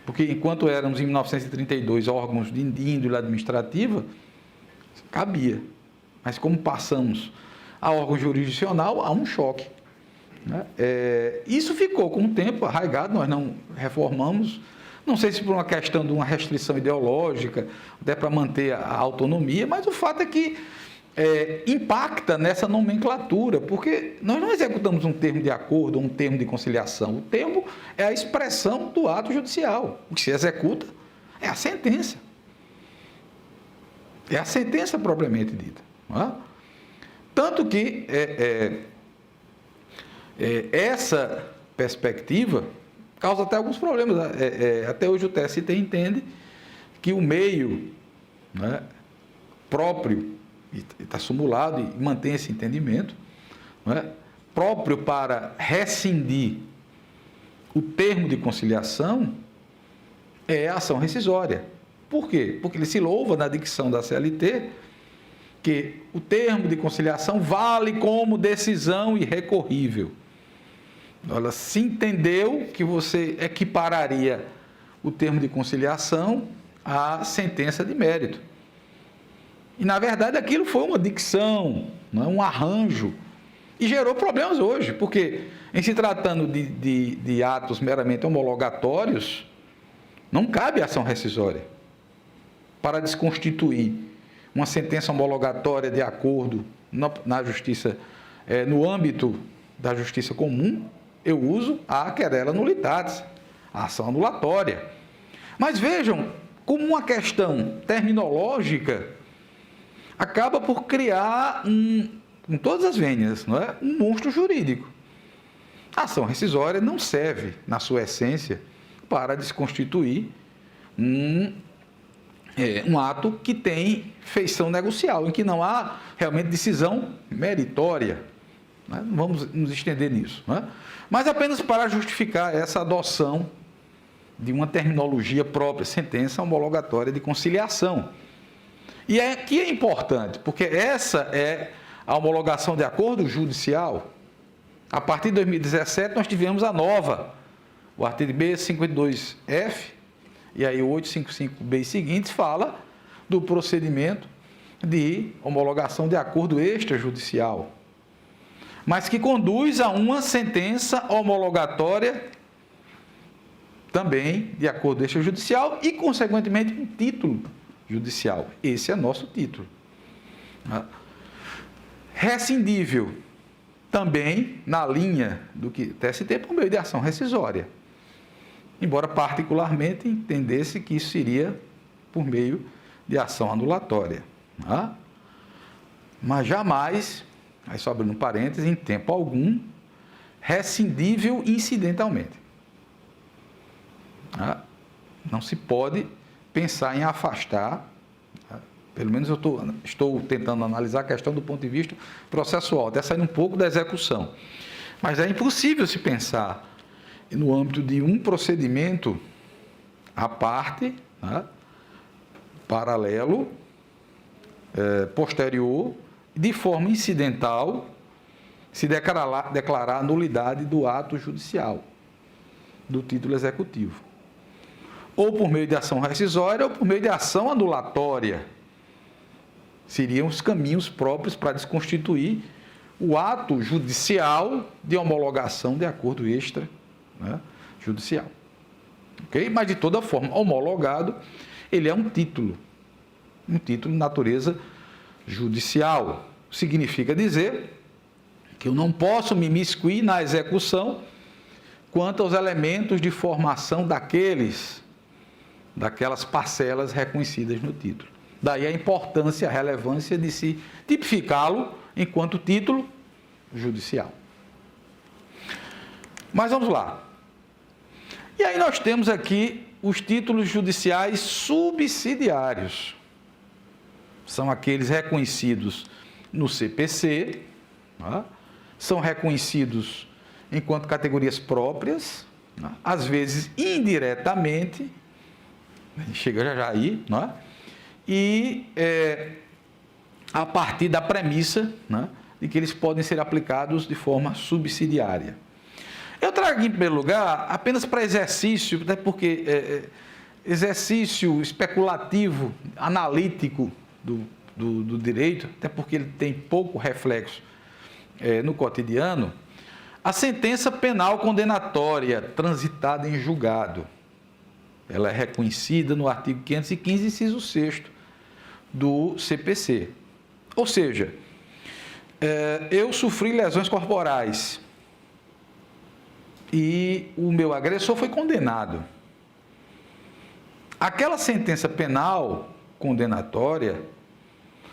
porque enquanto éramos, em 1932, órgãos de índole administrativa, cabia. Mas como passamos a órgão jurisdicional, há um choque. Isso ficou com o tempo arraigado, nós não reformamos, não sei se por uma questão de uma restrição ideológica, até para manter a autonomia, mas o fato é que impacta nessa nomenclatura, porque nós não executamos um termo de acordo ou um termo de conciliação. O termo é a expressão do ato judicial. O que se executa é a sentença. É a sentença propriamente dita. Tanto que essa perspectiva causa até alguns problemas. Até hoje o TST entende que o meio próprio, e está sumulado e mantém esse entendimento, próprio para rescindir o termo de conciliação é a ação rescisória. Por quê? Porque ele se louva na dicção da CLT que o termo de conciliação vale como decisão irrecorrível. Ela se entendeu que você equipararia o termo de conciliação à sentença de mérito. E, na verdade, aquilo foi uma dicção, não é? Um arranjo, e gerou problemas hoje, porque, em se tratando de atos meramente homologatórios, não cabe ação rescisória para desconstituir uma sentença homologatória de acordo na justiça, no âmbito da justiça comum. Eu uso a querela nullitatis, a ação anulatória. Mas vejam como uma questão terminológica acaba por criar, com todas as vênias, não é? Um monstro jurídico. A ação rescisória não serve, na sua essência, para desconstituir um ato que tem feição negocial, em que não há realmente decisão meritória. Não vamos nos estender nisso. Não é? Mas apenas para justificar essa adoção de uma terminologia própria, sentença homologatória de conciliação. E aqui é importante, porque essa é a homologação de acordo judicial. A partir de 2017, nós tivemos a nova, o artigo B52F, e aí o 855B e seguintes fala do procedimento de homologação de acordo extrajudicial, mas que conduz a uma sentença homologatória também de acordo extrajudicial e, consequentemente, um título judicial. Esse é nosso título. Rescindível, também na linha do que TST por meio de ação rescisória. Embora particularmente entendesse que isso seria por meio de ação anulatória. Mas jamais, aí só abrindo um parênteses, em tempo algum, rescindível incidentalmente. Não se pode pensar em afastar, pelo menos eu estou tentando analisar a questão do ponto de vista processual, até saindo um pouco da execução. Mas é impossível se pensar no âmbito de um procedimento à parte, paralelo, posterior, de forma incidental, se declarar a nulidade do ato judicial, do título executivo. Ou por meio de ação rescisória, ou por meio de ação anulatória. Seriam os caminhos próprios para desconstituir o ato judicial de homologação de acordo extrajudicial. Ok? Mas, de toda forma, homologado, ele é um título de natureza judicial. Significa dizer que eu não posso me imiscuir na execução quanto aos elementos de formação daquelas parcelas reconhecidas no título. Daí a importância, a relevância de se tipificá-lo enquanto título judicial. Mas vamos lá. E aí nós temos aqui os títulos judiciais subsidiários. São aqueles reconhecidos no CPC, são reconhecidos enquanto categorias próprias, às vezes indiretamente, chega já aí, e a partir da premissa de que eles podem ser aplicados de forma subsidiária. Eu trago aqui, em primeiro lugar, apenas para exercício, até porque exercício especulativo, analítico do direito, até porque ele tem pouco reflexo no cotidiano, a sentença penal condenatória transitada em julgado. Ela é reconhecida no artigo 515, inciso 6º do CPC. Ou seja, eu sofri lesões corporais e o meu agressor foi condenado. Aquela sentença penal condenatória,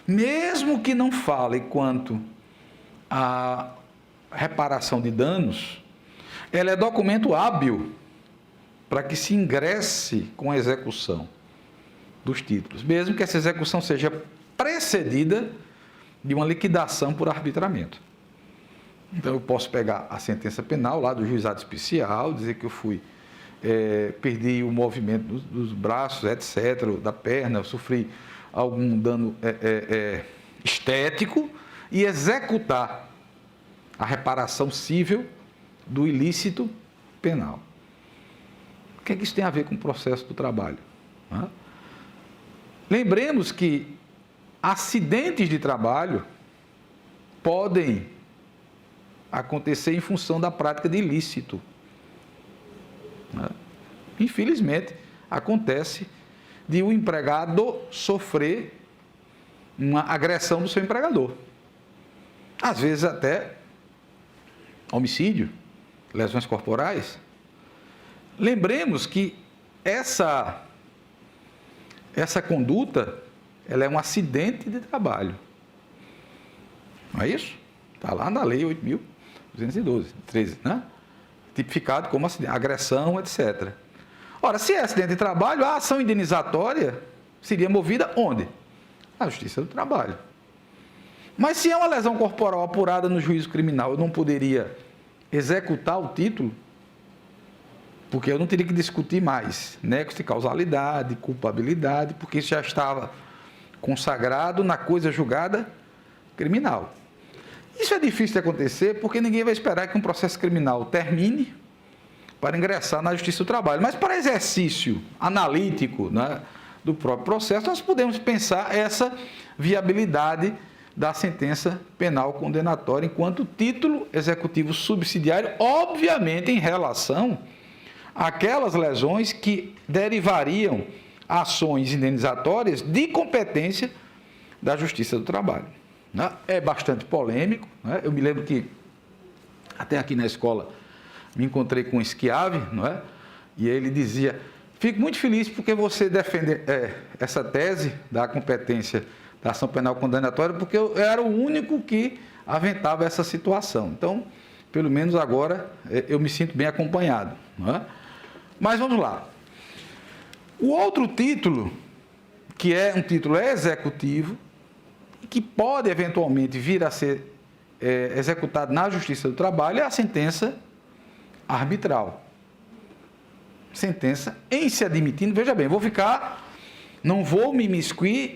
mesmo que não fale quanto à reparação de danos, ela é documento hábil para que se ingresse com a execução dos títulos, mesmo que essa execução seja precedida de uma liquidação por arbitramento. Então, eu posso pegar a sentença penal lá do juizado especial, dizer que eu perdi o movimento dos braços, etc., da perna, eu sofri algum dano estético, e executar a reparação cível do ilícito penal. O que é que isso tem a ver com o processo do trabalho? Lembremos que acidentes de trabalho podem acontecer em função da prática de ilícito. Infelizmente, acontece de o empregado sofrer uma agressão do seu empregador. Às vezes até homicídio, lesões corporais. Lembremos que essa conduta, ela é um acidente de trabalho. Não é isso? Está lá na Lei 8.212, né? Tipificado como acidente, agressão, etc. Ora, se é acidente de trabalho, a ação indenizatória seria movida onde? Na Justiça do Trabalho. Mas se é uma lesão corporal apurada no juízo criminal, eu não poderia executar o título, porque eu não teria que discutir mais nexo de causalidade, culpabilidade, porque isso já estava consagrado na coisa julgada criminal. Isso é difícil de acontecer porque ninguém vai esperar que um processo criminal termine para ingressar na Justiça do Trabalho. Mas para exercício analítico, né, do próprio processo, nós podemos pensar essa viabilidade da sentença penal condenatória enquanto título executivo subsidiário, obviamente em relação àquelas lesões que derivariam ações indenizatórias de competência da Justiça do Trabalho. É bastante polêmico, né? Eu me lembro que até aqui na escola me encontrei com o Schiavi, não é? E ele dizia: fico muito feliz porque você defende essa tese da competência da ação penal condenatória, porque eu era o único que aventava essa situação. Então, pelo menos agora, eu me sinto bem acompanhado. Não é? Mas vamos lá. O outro título, que é um título executivo, que pode eventualmente vir a ser executado na Justiça do Trabalho, é a sentença arbitral. Sentença em se admitindo, veja bem, não vou me imiscuir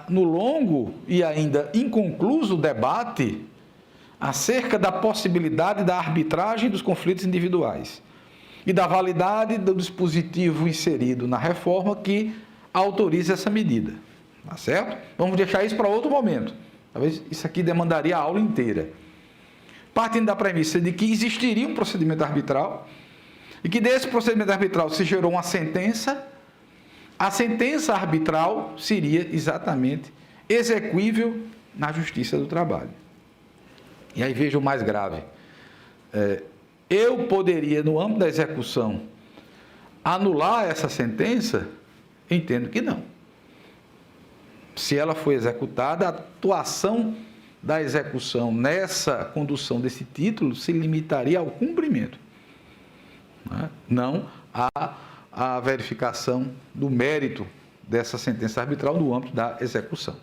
no longo e ainda inconcluso debate acerca da possibilidade da arbitragem dos conflitos individuais e da validade do dispositivo inserido na reforma que autoriza essa medida. Tá certo? Vamos deixar isso para outro momento. Talvez isso aqui demandaria a aula inteira. Partindo da premissa de que existiria um procedimento arbitral e que desse procedimento arbitral se gerou uma sentença, a sentença arbitral seria exatamente exequível na Justiça do Trabalho. E aí veja o mais grave. Eu poderia, no âmbito da execução, anular essa sentença? Entendo que não. Se ela foi executada, a atuação da execução nessa condução desse título se limitaria ao cumprimento, né? Não à verificação do mérito dessa sentença arbitral no âmbito da execução.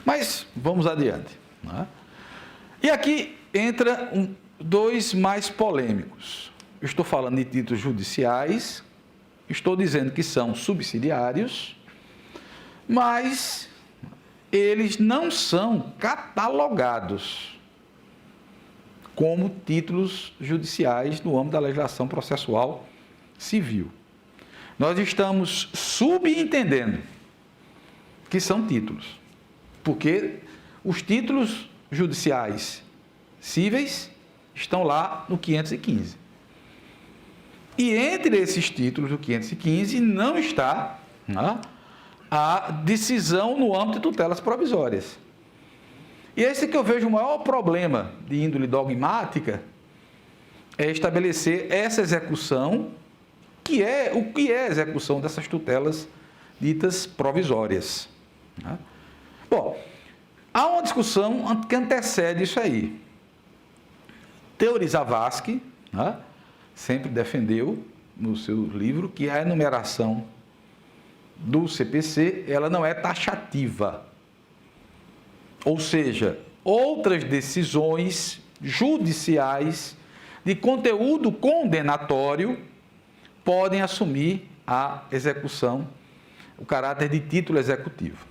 Mas vamos adiante, né? E aqui entra dois mais polêmicos. Eu estou falando de títulos judiciais, estou dizendo que são subsidiários, mas eles não são catalogados como títulos judiciais no âmbito da legislação processual civil. Nós estamos subentendendo que são títulos, porque os títulos judiciais cíveis estão lá no 515. E entre esses títulos do 515 não está, né, a decisão no âmbito de tutelas provisórias. E esse que eu vejo o maior problema de índole dogmática é estabelecer essa execução, que é o que é a execução dessas tutelas ditas provisórias. Bom, há uma discussão que antecede isso aí. Theory Zavascki, né, sempre defendeu no seu livro que a enumeração do CPC, ela não é taxativa. Ou seja, outras decisões judiciais de conteúdo condenatório podem assumir a execução, o caráter de título executivo.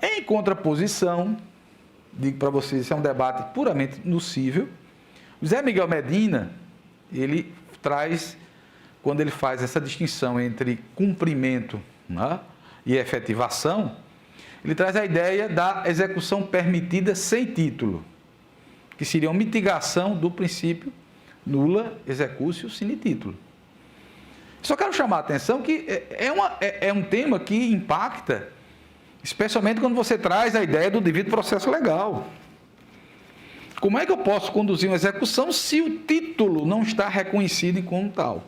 Em contraposição, digo para vocês, isso é um debate puramente nocível, José Miguel Medina, ele traz, quando ele faz essa distinção entre cumprimento, né, e efetivação, ele traz a ideia da execução permitida sem título, que seria uma mitigação do princípio nulla executio sine título. Só quero chamar a atenção que é um tema que impacta, especialmente quando você traz a ideia do devido processo legal. Como é que eu posso conduzir uma execução se o título não está reconhecido como tal?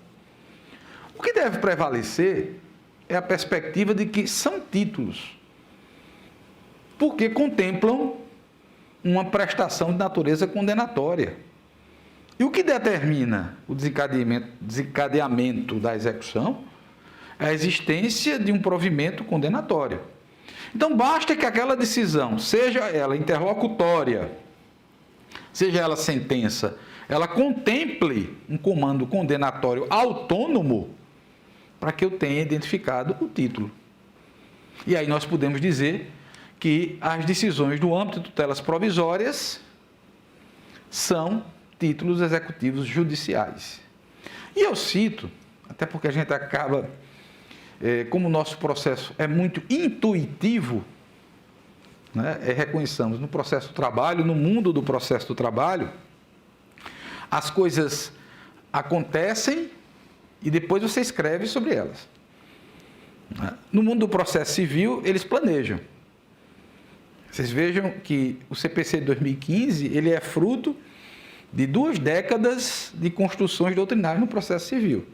O que deve prevalecer é a perspectiva de que são títulos, porque contemplam uma prestação de natureza condenatória. E o que determina o desencadeamento da execução é a existência de um provimento condenatório. Então, basta que aquela decisão, seja ela interlocutória, seja ela sentença, ela contemple um comando condenatório autônomo para que eu tenha identificado o título. E aí nós podemos dizer que as decisões do âmbito de tutelas provisórias são títulos executivos judiciais. E eu cito, até porque a gente acaba, como o nosso processo é muito intuitivo, né, reconheçamos no processo do trabalho, no mundo do processo do trabalho, as coisas acontecem e depois você escreve sobre elas. No mundo do processo civil, eles planejam. Vocês vejam que o CPC de 2015, ele é fruto de 2 décadas de construções doutrinárias no processo civil.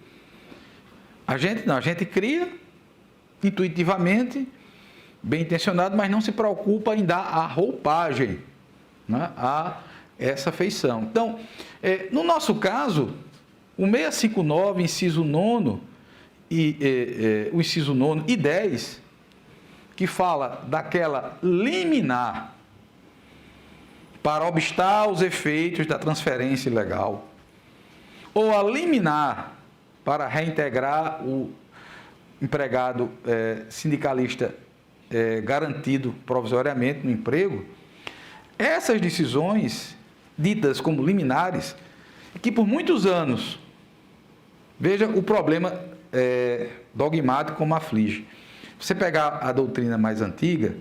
A gente cria intuitivamente, bem intencionado, mas não se preocupa em dar a roupagem, né, a essa feição. Então, no nosso caso, o 659, inciso 9 o inciso 9 e 10, que fala daquela liminar para obstar os efeitos da transferência ilegal, ou a liminar para reintegrar o empregado sindicalista garantido provisoriamente no emprego, essas decisões, ditas como liminares, que por muitos anos, veja o problema dogmático como aflige. Você pegar a doutrina mais antiga,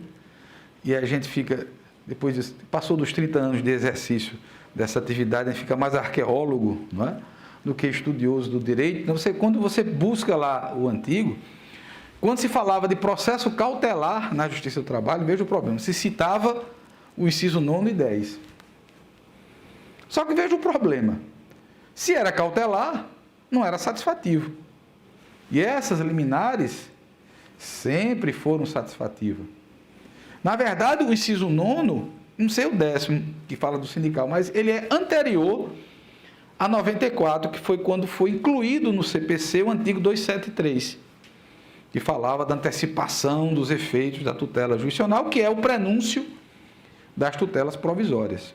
e a gente fica, depois passou dos 30 anos de exercício dessa atividade, a gente fica mais arqueólogo, não é, do que estudioso do direito. Então, quando você busca lá o antigo, quando se falava de processo cautelar na Justiça do Trabalho, veja o problema, se citava o inciso 9 e 10. Só que veja o problema, se era cautelar, não era satisfativo. E essas liminares sempre foram satisfativas. Na verdade, o inciso 9, não sei o 10º, que fala do sindical, mas ele é anterior a 94, que foi quando foi incluído no CPC o antigo 273, que falava da antecipação dos efeitos da tutela jurisdicional, que é o prenúncio das tutelas provisórias.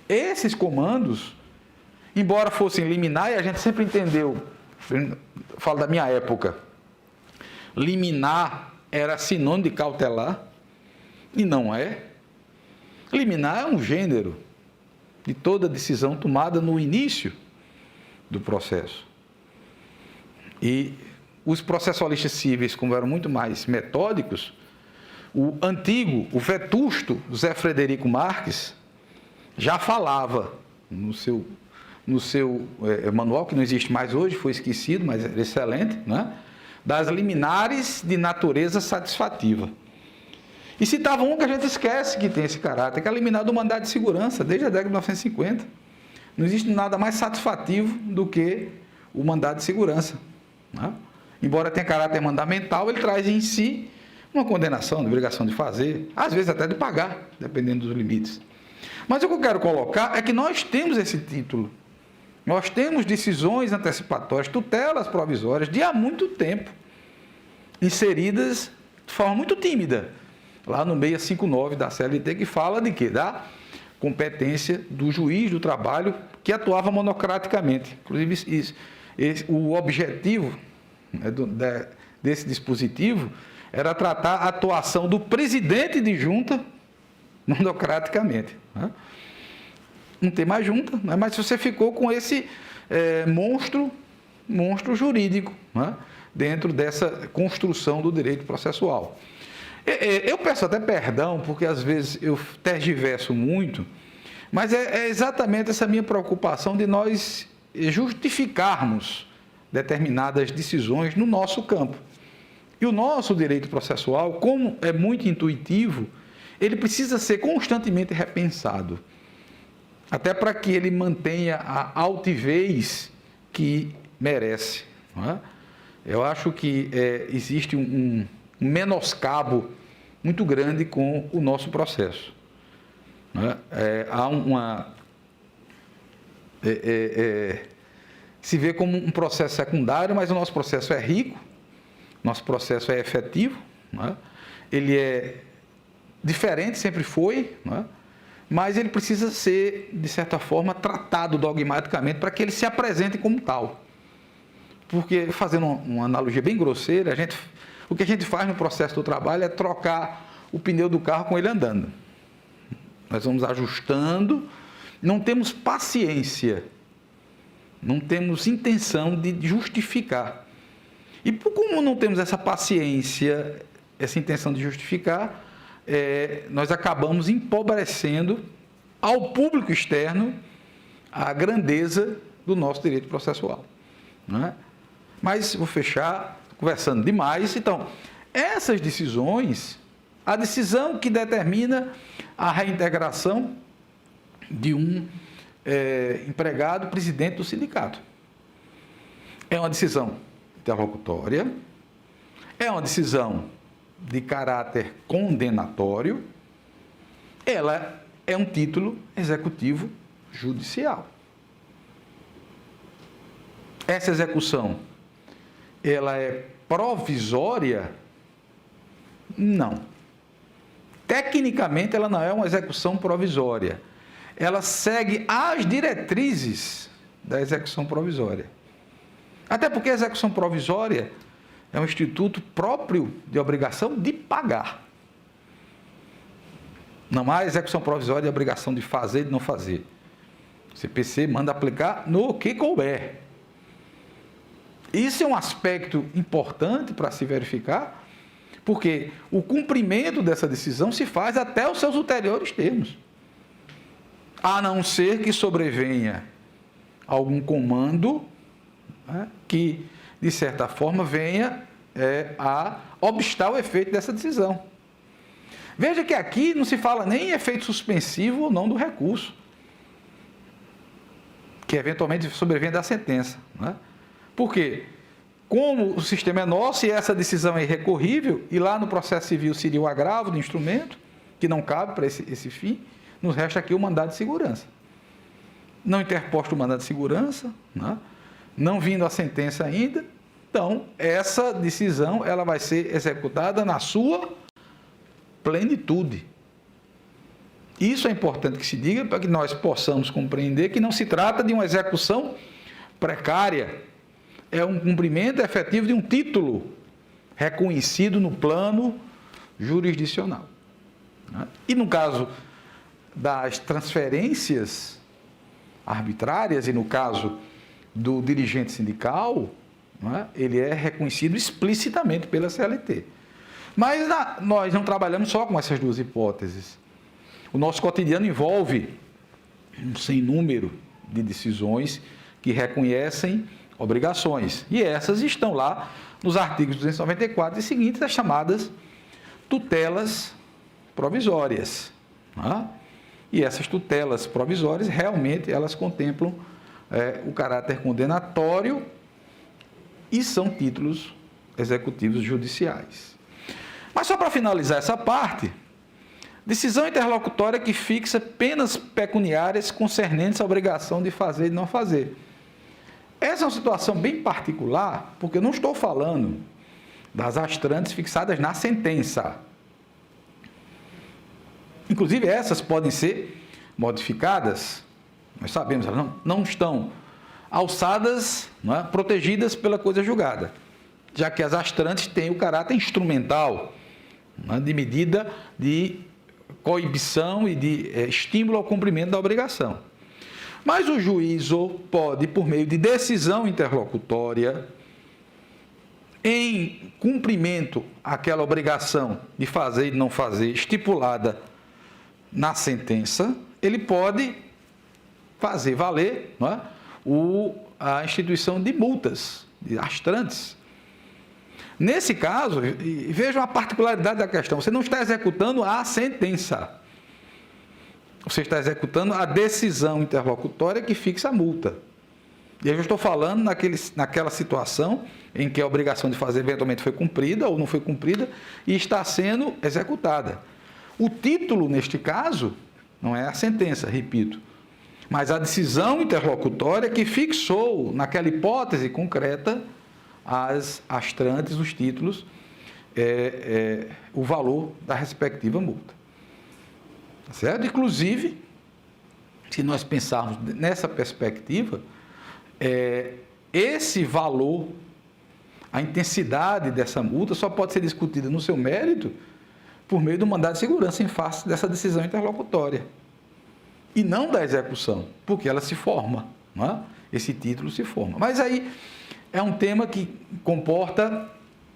Esses comandos, embora fossem liminar, e a gente sempre entendeu, falo da minha época, liminar era sinônimo de cautelar, e não é. Liminar é um gênero de toda decisão tomada no início do processo. E os processualistas cíveis, como eram muito mais metódicos, o antigo, o vetusto Zé Frederico Marques, já falava no seu manual, que não existe mais hoje, foi esquecido, mas era excelente, né, das liminares de natureza satisfativa. E citava um que a gente esquece que tem esse caráter, que é a liminar do mandado de segurança, desde a década de 1950. Não existe nada mais satisfativo do que o mandado de segurança, né? Embora tenha caráter mandamental, ele traz em si uma condenação, uma obrigação de fazer, às vezes até de pagar, dependendo dos limites. Mas o que eu quero colocar é que nós temos esse título. Nós temos decisões antecipatórias, tutelas provisórias, de há muito tempo, inseridas de forma muito tímida, lá no 659 da CLT, que fala de quê? Da competência do juiz do trabalho, que atuava monocraticamente. Inclusive, o objetivo, né, desse dispositivo era tratar a atuação do presidente de junta monocraticamente, né? não tem mais junta, né? Mas você ficou com esse monstro jurídico, né? Dentro dessa construção do direito processual. Eu peço até perdão, porque às vezes eu tergiverso muito, mas é exatamente essa minha preocupação de nós justificarmos determinadas decisões no nosso campo. E o nosso direito processual, como é muito intuitivo, ele precisa ser constantemente repensado, até para que ele mantenha a altivez que merece. Não é? Eu acho que existe um menoscabo muito grande com o nosso processo. Não é? Se vê como um processo secundário, mas o nosso processo é rico, nosso processo é efetivo, não é? Ele é diferente, sempre foi, não é? Mas ele precisa ser, de certa forma, tratado dogmaticamente para que ele se apresente como tal. Porque, fazendo uma analogia bem grosseira, o que a gente faz no processo do trabalho é trocar o pneu do carro com ele andando. Nós vamos ajustando, não temos paciência, não temos intenção de justificar. E como não temos essa paciência, essa intenção de justificar, nós acabamos empobrecendo ao público externo a grandeza do nosso direito processual. Não é? Mas vou fechar conversando demais. Então, essas decisões, a decisão que determina a reintegração de um empregado presidente do sindicato, é uma decisão interlocutória, é uma decisão de caráter condenatório, ela é um título executivo judicial. Essa execução, ela é provisória? Não. Tecnicamente, ela não é uma execução provisória. Ela segue as diretrizes da execução provisória. Até porque a execução provisória é um instituto próprio de obrigação de pagar. Não há execução provisória de obrigação de fazer e de não fazer. O CPC manda aplicar no que couber. Isso é um aspecto importante para se verificar, porque o cumprimento dessa decisão se faz até os seus ulteriores termos. A não ser que sobrevenha algum comando, né, que, de certa forma, venha a obstar o efeito dessa decisão. Veja que aqui não se fala nem em efeito suspensivo ou não do recurso, que eventualmente sobrevém da sentença. Né? Por quê? Como o sistema é nosso e essa decisão é irrecorrível, e lá no processo civil seria o agravo do instrumento, que não cabe para esse fim, nos resta aqui o mandado de segurança. Não interposto o mandado de segurança, né? Não vindo a sentença ainda, então essa decisão ela vai ser executada na sua plenitude. Isso é importante que se diga para que nós possamos compreender que não se trata de uma execução precária, é um cumprimento efetivo de um título reconhecido no plano jurisdicional. E no caso das transferências arbitrárias, e no caso do dirigente sindical, ele é reconhecido explicitamente pela CLT. Mas nós não trabalhamos só com essas duas hipóteses. O nosso cotidiano envolve um sem número de decisões que reconhecem obrigações. E essas estão lá nos artigos 294 e seguintes, as chamadas tutelas provisórias. E essas tutelas provisórias, realmente, elas contemplam o caráter condenatório e são títulos executivos judiciais. Mas só para finalizar essa parte, decisão interlocutória que fixa penas pecuniárias concernentes à obrigação de fazer e de não fazer. Essa é uma situação bem particular, porque eu não estou falando das astrantes fixadas na sentença. Inclusive, essas podem ser modificadas, nós sabemos, elas não estão alçadas, protegidas pela coisa julgada, já que as astrantes têm o caráter instrumental, de medida de coibição e de estímulo ao cumprimento da obrigação. Mas o juízo pode, por meio de decisão interlocutória, em cumprimento àquela obrigação de fazer e de não fazer estipulada na sentença, ele pode fazer valer, não é, a instituição de multas, de astrantes. Nesse caso, vejam a particularidade da questão, você não está executando a sentença, você está executando a decisão interlocutória que fixa a multa. E eu estou falando naquela situação em que a obrigação de fazer eventualmente foi cumprida ou não foi cumprida e está sendo executada. O título, neste caso, não é a sentença, repito, mas a decisão interlocutória que fixou, naquela hipótese concreta, as astrantes, os títulos, o valor da respectiva multa. Certo? Inclusive, se nós pensarmos nessa perspectiva, esse valor, a intensidade dessa multa só pode ser discutida no seu mérito por meio do mandado de segurança em face dessa decisão interlocutória e não da execução, porque ela se forma, não é? Esse título se forma. Mas aí é um tema que comporta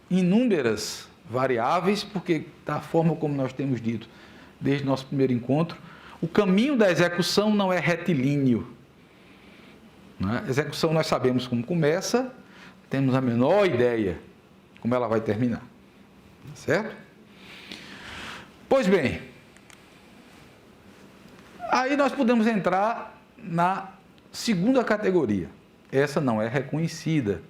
inúmeras variáveis, porque da forma como nós temos dito desde o nosso primeiro encontro, o caminho da execução não é retilíneo. A execução nós sabemos como começa, temos a menor ideia como ela vai terminar. Certo? Pois bem, aí nós podemos entrar na segunda categoria. Essa não é reconhecida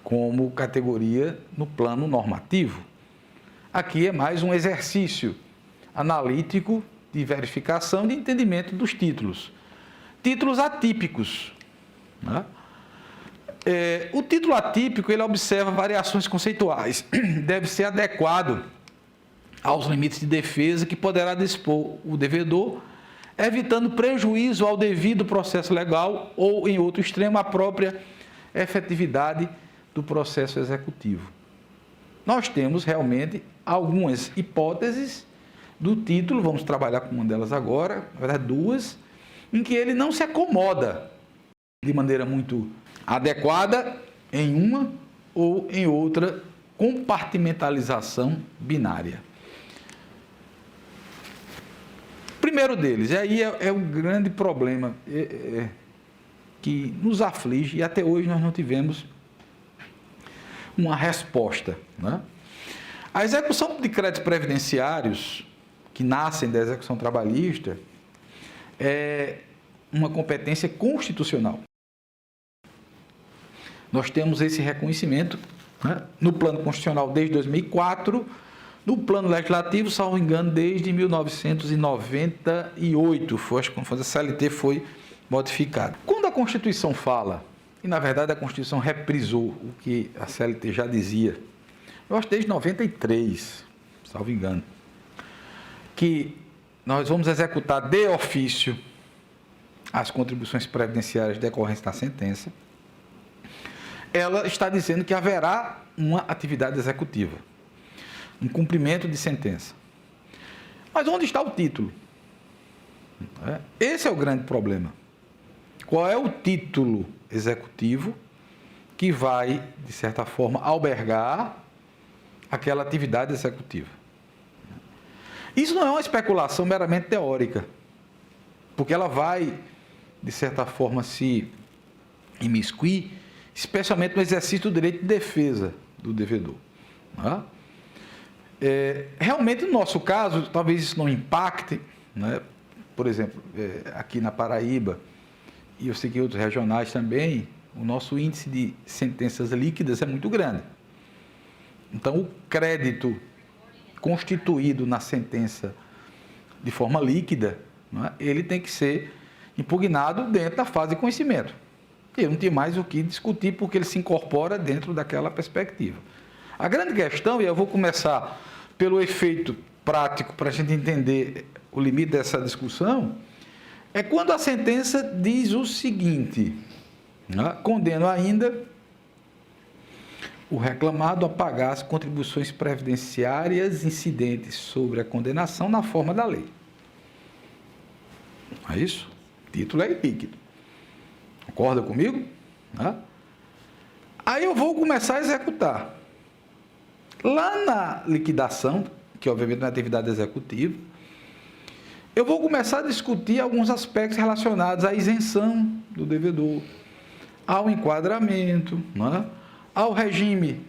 como categoria no plano normativo. Aqui é mais um exercício analítico de verificação de entendimento dos títulos. Títulos atípicos. Né? O título atípico, ele observa variações conceituais. Deve ser adequado aos limites de defesa que poderá dispor o devedor, evitando prejuízo ao devido processo legal ou, em outro extremo, à própria efetividade do processo executivo. Nós temos realmente algumas hipóteses do título, vamos trabalhar com uma delas agora, na verdade duas, em que ele não se acomoda de maneira muito adequada em uma ou em outra compartimentalização binária. Primeiro deles, e aí é um grande problema que nos aflige e até hoje nós não tivemos uma resposta. Né? A execução de créditos previdenciários que nascem da execução trabalhista é uma competência constitucional. Nós temos esse reconhecimento, né, no plano constitucional desde 2004, no plano legislativo, salvo engano, desde 1998, quando a CLT foi modificada. Quando a Constituição fala, e na verdade a Constituição reprisou o que a CLT já dizia, eu acho desde 93, salvo engano, que nós vamos executar de ofício as contribuições previdenciárias decorrentes da sentença, ela está dizendo que haverá uma atividade executiva, um cumprimento de sentença. Mas onde está o título? Esse é o grande problema. Qual é o título executivo que vai, de certa forma, albergar aquela atividade executiva? Isso não é uma especulação meramente teórica, porque ela vai, de certa forma, se imiscuir, especialmente no exercício do direito de defesa do devedor. Né? Realmente, no nosso caso, talvez isso não impacte, né? Por exemplo, aqui na Paraíba, e eu sei que em outros regionais também, o nosso índice de sentenças líquidas é muito grande. Então, o crédito constituído na sentença de forma líquida, né, ele tem que ser impugnado dentro da fase de conhecimento. E não tem mais o que discutir, porque ele se incorpora dentro daquela perspectiva. A grande questão, e eu vou começar pelo efeito prático para a gente entender o limite dessa discussão, é quando a sentença diz o seguinte, né, condeno ainda o reclamado a pagar as contribuições previdenciárias incidentes sobre a condenação na forma da lei. É isso? Título é ilíquido. Concorda comigo? Aí eu vou começar a executar. Lá na liquidação, que obviamente não é atividade executiva, eu vou começar a discutir alguns aspectos relacionados à isenção do devedor, ao enquadramento, ao regime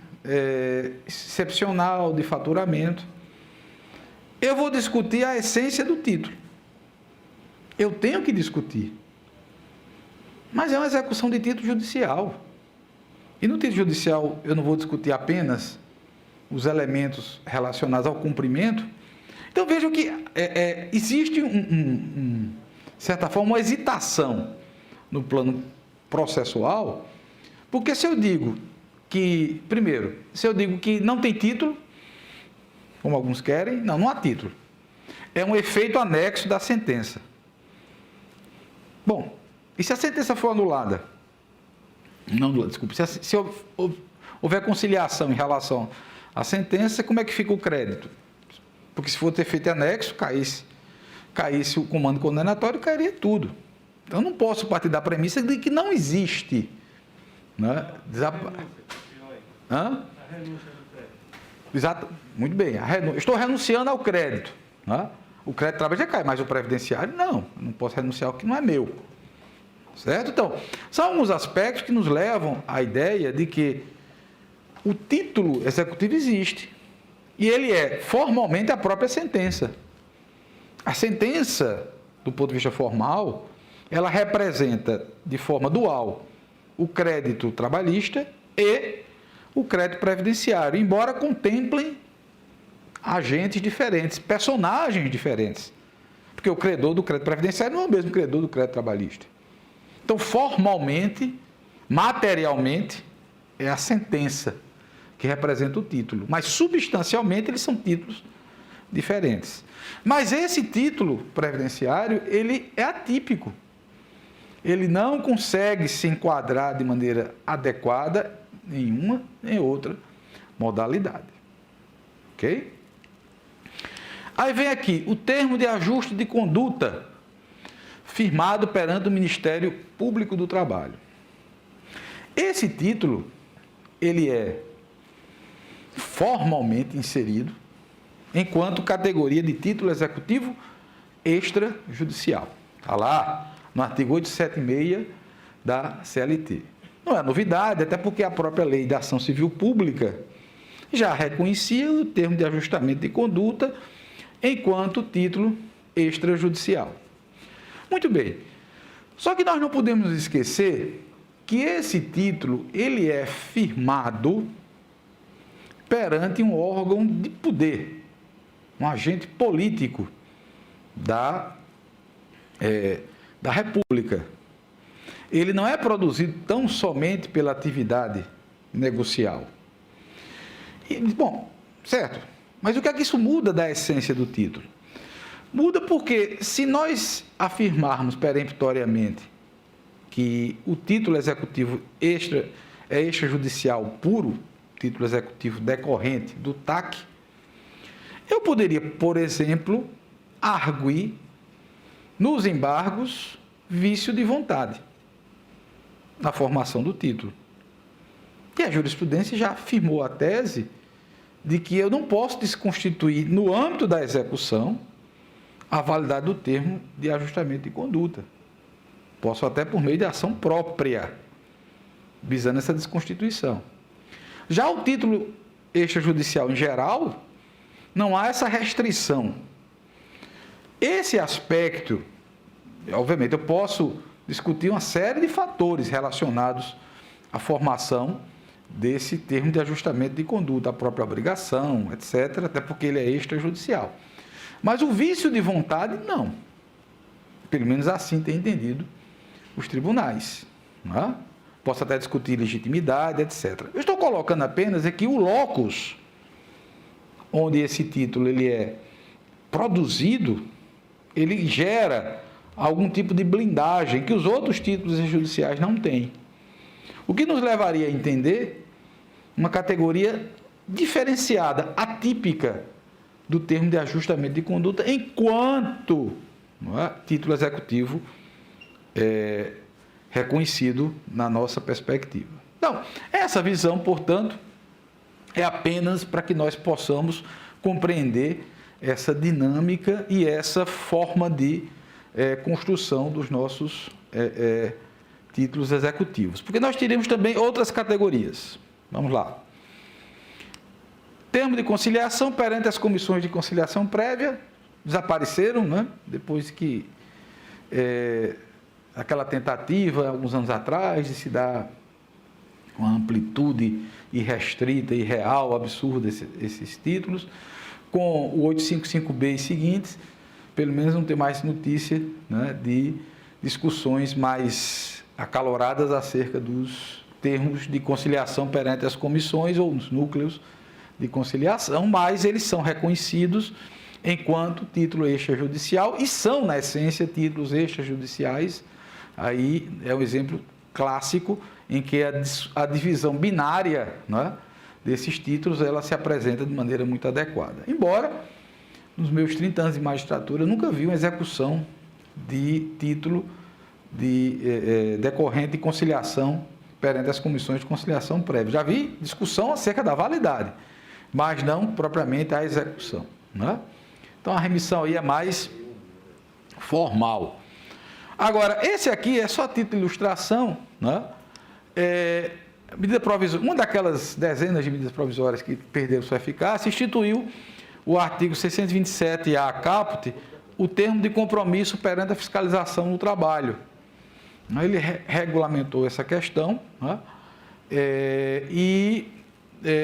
excepcional de faturamento. Eu vou discutir a essência do título. Eu tenho que discutir. Mas é uma execução de título judicial. E no título judicial eu não vou discutir apenas os elementos relacionados ao cumprimento. Então vejam que existe, de certa forma, uma hesitação no plano processual, porque se eu digo que, primeiro, se eu digo que não tem título, como alguns querem, não há título. É um efeito anexo da sentença. Bom, e se a sentença for anulada? Desculpe, se houver conciliação em relação à sentença, como é que fica o crédito? Porque se for ter feito anexo, caísse o comando condenatório, cairia tudo. Então, eu não posso partir da premissa de que não existe. Né? A renúncia do crédito. Exato. Muito bem. Estou renunciando ao crédito. Né? O crédito trabalho já cai, mas o previdenciário, não. Eu não posso renunciar ao que não é meu. Certo? Então, são alguns aspectos que nos levam à ideia de que o título executivo existe. E ele é formalmente a própria sentença. A sentença, do ponto de vista formal, ela representa de forma dual o crédito trabalhista e o crédito previdenciário, embora contemplem agentes diferentes, personagens diferentes. Porque o credor do crédito previdenciário não é o mesmo credor do crédito trabalhista. Então, formalmente, materialmente, é a sentença que representa o título, mas substancialmente eles são títulos diferentes. Mas esse título previdenciário, ele é atípico. Ele não consegue se enquadrar de maneira adequada em uma nem outra modalidade. Ok? Aí vem aqui o termo de ajuste de conduta firmado perante o Ministério Público do Trabalho. Esse título, ele é formalmente inserido enquanto categoria de título executivo extrajudicial. Está lá no artigo 876 da CLT. Não é novidade, até porque a própria Lei da Ação Civil Pública já reconhecia o termo de ajustamento de conduta enquanto título extrajudicial. Muito bem. Só que nós não podemos esquecer que esse título, ele é firmado perante um órgão de poder, um agente político da República. Ele não é produzido tão somente pela atividade negocial. Bom, certo. Mas o que é que isso muda da essência do título? Muda porque, se nós afirmarmos peremptoriamente que o título executivo é extrajudicial puro, título executivo decorrente do TAC, eu poderia, por exemplo, arguir nos embargos vício de vontade na formação do título. E a jurisprudência já afirmou a tese de que eu não posso desconstituir, no âmbito da execução, a validade do termo de ajustamento de conduta. Posso até por meio de ação própria, visando essa desconstituição. Já o título extrajudicial em geral, não há essa restrição. Esse aspecto, obviamente, eu posso discutir uma série de fatores relacionados à formação desse termo de ajustamento de conduta, a própria obrigação, etc., até porque ele é extrajudicial. Mas o vício de vontade, não. Pelo menos assim tem entendido os tribunais. Não é? Posso até discutir legitimidade, etc. Eu estou colocando apenas aqui o locus onde esse título ele é produzido, ele gera algum tipo de blindagem que os outros títulos judiciais não têm. O que nos levaria a entender uma categoria diferenciada, atípica do termo de ajustamento de conduta enquanto título executivo reconhecido na nossa perspectiva. Então, essa visão, portanto, é apenas para que nós possamos compreender essa dinâmica e essa forma de construção dos nossos títulos executivos. Porque nós teremos também outras categorias. Vamos lá. Termo de conciliação perante as comissões de conciliação prévia desapareceram, né? Depois que aquela tentativa, alguns anos atrás, de se dar uma amplitude irrestrita, irreal, absurda esses títulos, com o 855B e seguintes, pelo menos não tem mais notícia, né, de discussões mais acaloradas acerca dos termos de conciliação perante as comissões ou os núcleos de conciliação, mas eles são reconhecidos enquanto título extrajudicial e são, na essência, títulos extrajudiciais. Aí é um exemplo clássico em que a divisão binária, né, desses títulos ela se apresenta de maneira muito adequada. Embora, nos meus 30 anos de magistratura, eu nunca vi uma execução de título decorrente de conciliação perante as comissões de conciliação prévia. Já vi discussão acerca da validade, mas não propriamente a execução, né? Então, a remissão aí é mais formal. Agora, esse aqui é só título de ilustração, né? Medida provisória, uma daquelas dezenas de medidas provisórias que perderam sua eficácia, instituiu o artigo 627-A caput, o termo de compromisso perante a fiscalização no trabalho. Ele regulamentou essa questão, né?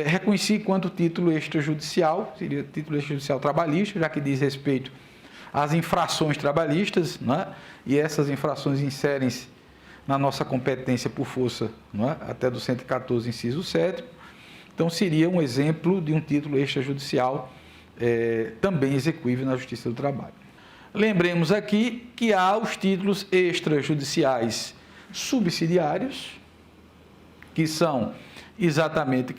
Reconheci enquanto título extrajudicial, seria título extrajudicial trabalhista, já que diz respeito às infrações trabalhistas, né? E essas infrações inserem-se na nossa competência por força, né, até do 114, inciso 7. Então, seria um exemplo de um título extrajudicial também execuível na Justiça do Trabalho. Lembremos aqui que há os títulos extrajudiciais subsidiários, que são exatamente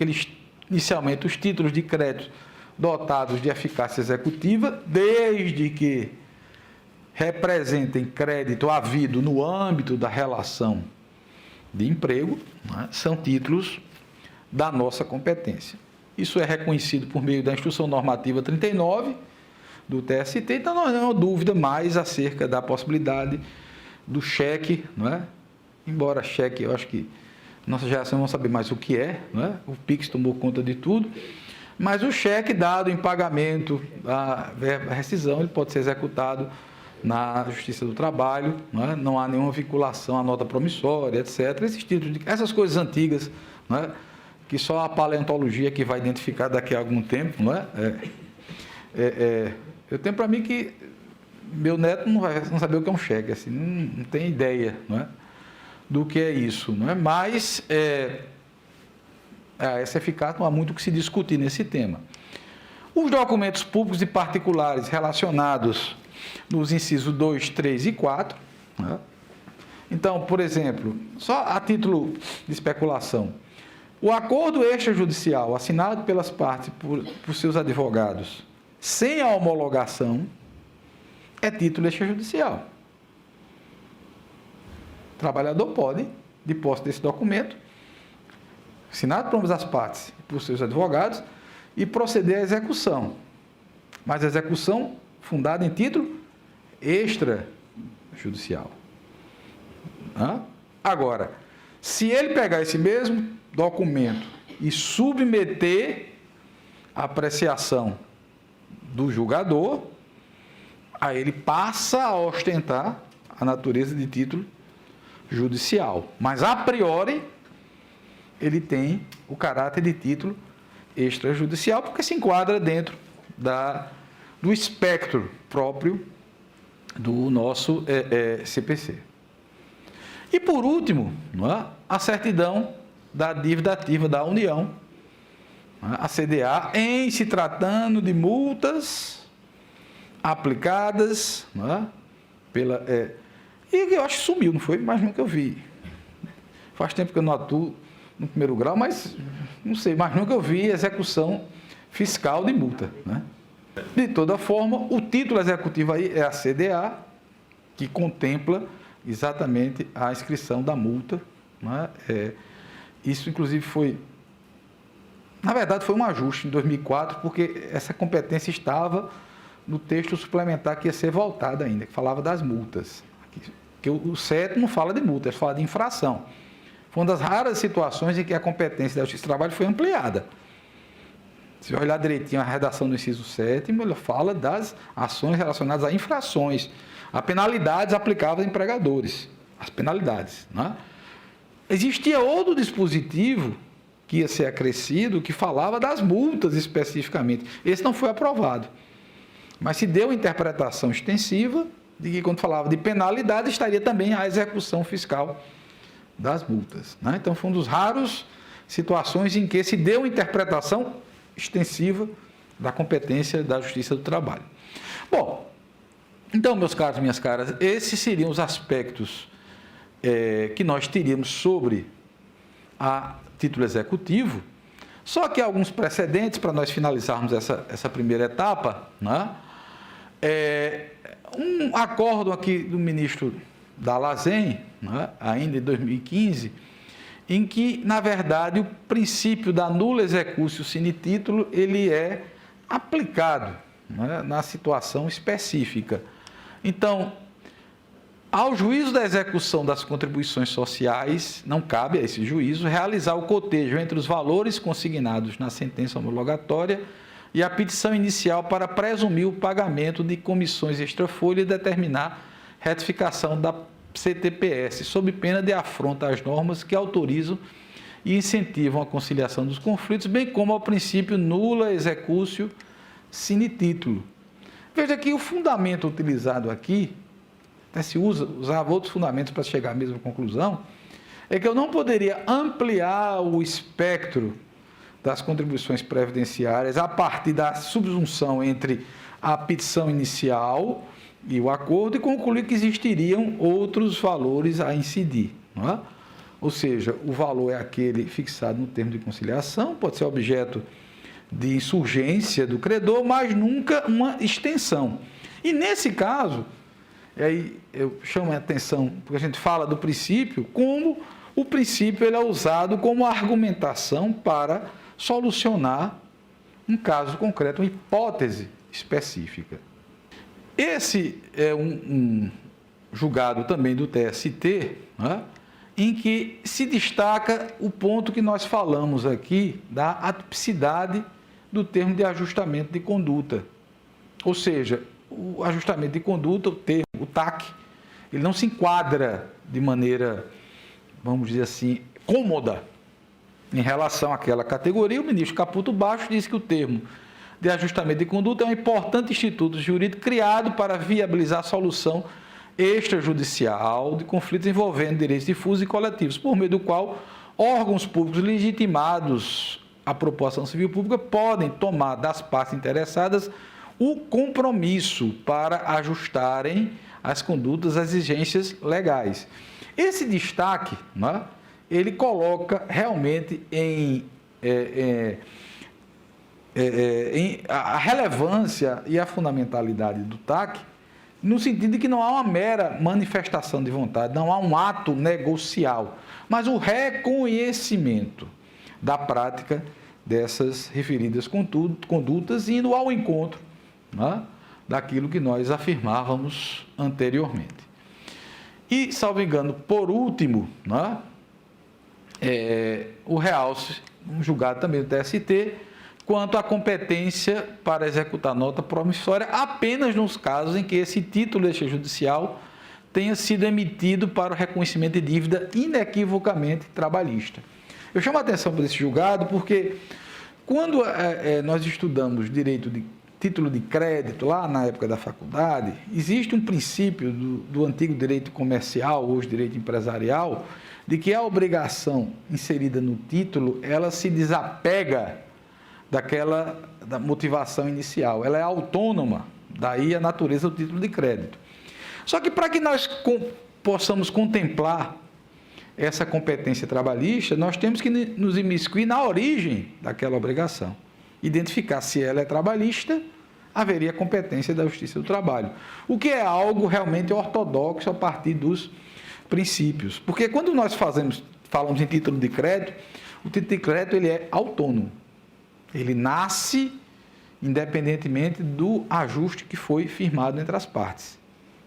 inicialmente os títulos de crédito dotados de eficácia executiva, desde que representem crédito havido no âmbito da relação de emprego, né? São títulos da nossa competência. Isso é reconhecido por meio da Instrução Normativa 39 do TST, então não há dúvida mais acerca da possibilidade do cheque, não é? Embora cheque, eu acho que nossa geração não sabe mais o que é, não é? O PIX tomou conta de tudo, mas o cheque dado em pagamento da verba rescisão, ele pode ser executado na Justiça do Trabalho, não é? Não há nenhuma vinculação à nota promissória, etc. Esses títulos, essas coisas antigas, não é? Que só a paleontologia que vai identificar daqui a algum tempo, não é? Eu tenho para mim que meu neto não vai saber o que é um cheque, assim, não tem ideia, não é? Do que é isso, não é? Mas essa eficácia não há muito o que se discutir nesse tema. Os documentos públicos e particulares relacionados nos incisos 2, 3 e 4, né? Então, por exemplo, só a título de especulação, o acordo extrajudicial assinado pelas partes por seus advogados sem a homologação é título extrajudicial. O trabalhador pode, de posse desse documento, assinado por ambas as partes e por seus advogados, e proceder à execução. Mas a execução fundada em título extrajudicial. Agora, se ele pegar esse mesmo documento e submeter à apreciação do julgador, aí ele passa a ostentar a natureza de título judicial. Mas, a priori, ele tem o caráter de título extrajudicial, porque se enquadra dentro do espectro próprio do nosso CPC. E, por último, a certidão da dívida ativa da União, a CDA, em se tratando de multas aplicadas pela... E eu acho que sumiu, não foi? Mas nunca eu vi. Faz tempo que eu não atuo no primeiro grau, mas não sei, mas nunca eu vi execução fiscal de multa, né? De toda forma, o título executivo aí é a CDA, que contempla exatamente a inscrição da multa, né? Isso, inclusive, na verdade, foi um ajuste em 2004, porque essa competência estava no texto suplementar que ia ser voltado ainda, que falava das multas. Que o 7 não fala de multa, ele fala de infração. Foi uma das raras situações em que a competência da Justiça do Trabalho foi ampliada. Se olhar direitinho a redação do inciso 7º, ele fala das ações relacionadas a infrações, a penalidades aplicáveis a empregadores, as penalidades, né? Existia outro dispositivo que ia ser acrescido, que falava das multas especificamente. Esse não foi aprovado. Mas se deu interpretação extensiva de que, quando falava de penalidade, estaria também a execução fiscal das multas, né? Então, foi uma das raras situações em que se deu interpretação extensiva da competência da Justiça do Trabalho. Bom, então, meus caros, minhas caras, esses seriam os aspectos que nós teríamos sobre a título executivo. Só que há alguns precedentes para nós finalizarmos essa primeira etapa, né? Um acordo aqui do ministro Dallazen, né, ainda em 2015, em que, na verdade, o princípio da nula executio sine título, ele é aplicado, né, na situação específica. Então, ao juízo da execução das contribuições sociais, não cabe a esse juízo realizar o cotejo entre os valores consignados na sentença homologatória e a petição inicial para presumir o pagamento de comissões extrafolha e determinar retificação da CTPS, sob pena de afronta às normas que autorizam e incentivam a conciliação dos conflitos, bem como ao princípio nula executio sine título. Veja que o fundamento utilizado aqui, até se usava outros fundamentos para chegar à mesma conclusão, é que eu não poderia ampliar o espectro das contribuições previdenciárias a partir da subsunção entre a petição inicial e o acordo e concluir que existiriam outros valores a incidir, não é? Ou seja, o valor é aquele fixado no termo de conciliação, pode ser objeto de insurgência do credor, mas nunca uma extensão. E nesse caso, aí eu chamo a atenção, porque a gente fala do princípio, como o princípio ele é usado como argumentação para solucionar um caso concreto, uma hipótese específica. Esse é um julgado também do TST, né, em que se destaca o ponto que nós falamos aqui da atipicidade do termo de ajustamento de conduta. Ou seja, o ajustamento de conduta, o termo, o TAC, ele não se enquadra de maneira, vamos dizer assim, cômoda em relação àquela categoria. O ministro Caputo Baixo disse que o termo de ajustamento de conduta é um importante instituto jurídico criado para viabilizar a solução extrajudicial de conflitos envolvendo direitos difusos e coletivos, por meio do qual órgãos públicos legitimados à proposta civil pública podem tomar das partes interessadas o compromisso para ajustarem as condutas às exigências legais. Esse destaque, né, ele coloca realmente a relevância e a fundamentalidade do TAC, no sentido de que não há uma mera manifestação de vontade, não há um ato negocial, mas o reconhecimento da prática dessas referidas condutas, indo ao encontro, né, daquilo que nós afirmávamos anteriormente. E, salvo engano, por último, né, o realce, um julgado também do TST, quanto à competência para executar nota promissória apenas nos casos em que esse título extrajudicial tenha sido emitido para o reconhecimento de dívida inequivocamente trabalhista. Eu chamo a atenção para esse julgado porque, quando nós estudamos direito de título de crédito, lá na época da faculdade, existe um princípio do antigo direito comercial, hoje direito empresarial, de que a obrigação inserida no título, ela se desapega da motivação inicial. Ela é autônoma, daí a natureza do título de crédito. Só que para que nós possamos contemplar essa competência trabalhista, nós temos que nos imiscuir na origem daquela obrigação. Identificar se ela é trabalhista, haveria competência da Justiça do Trabalho. O que é algo realmente ortodoxo a partir dos princípios. Porque quando nós falamos em título de crédito, o título de crédito ele é autônomo. Ele nasce independentemente do ajuste que foi firmado entre as partes.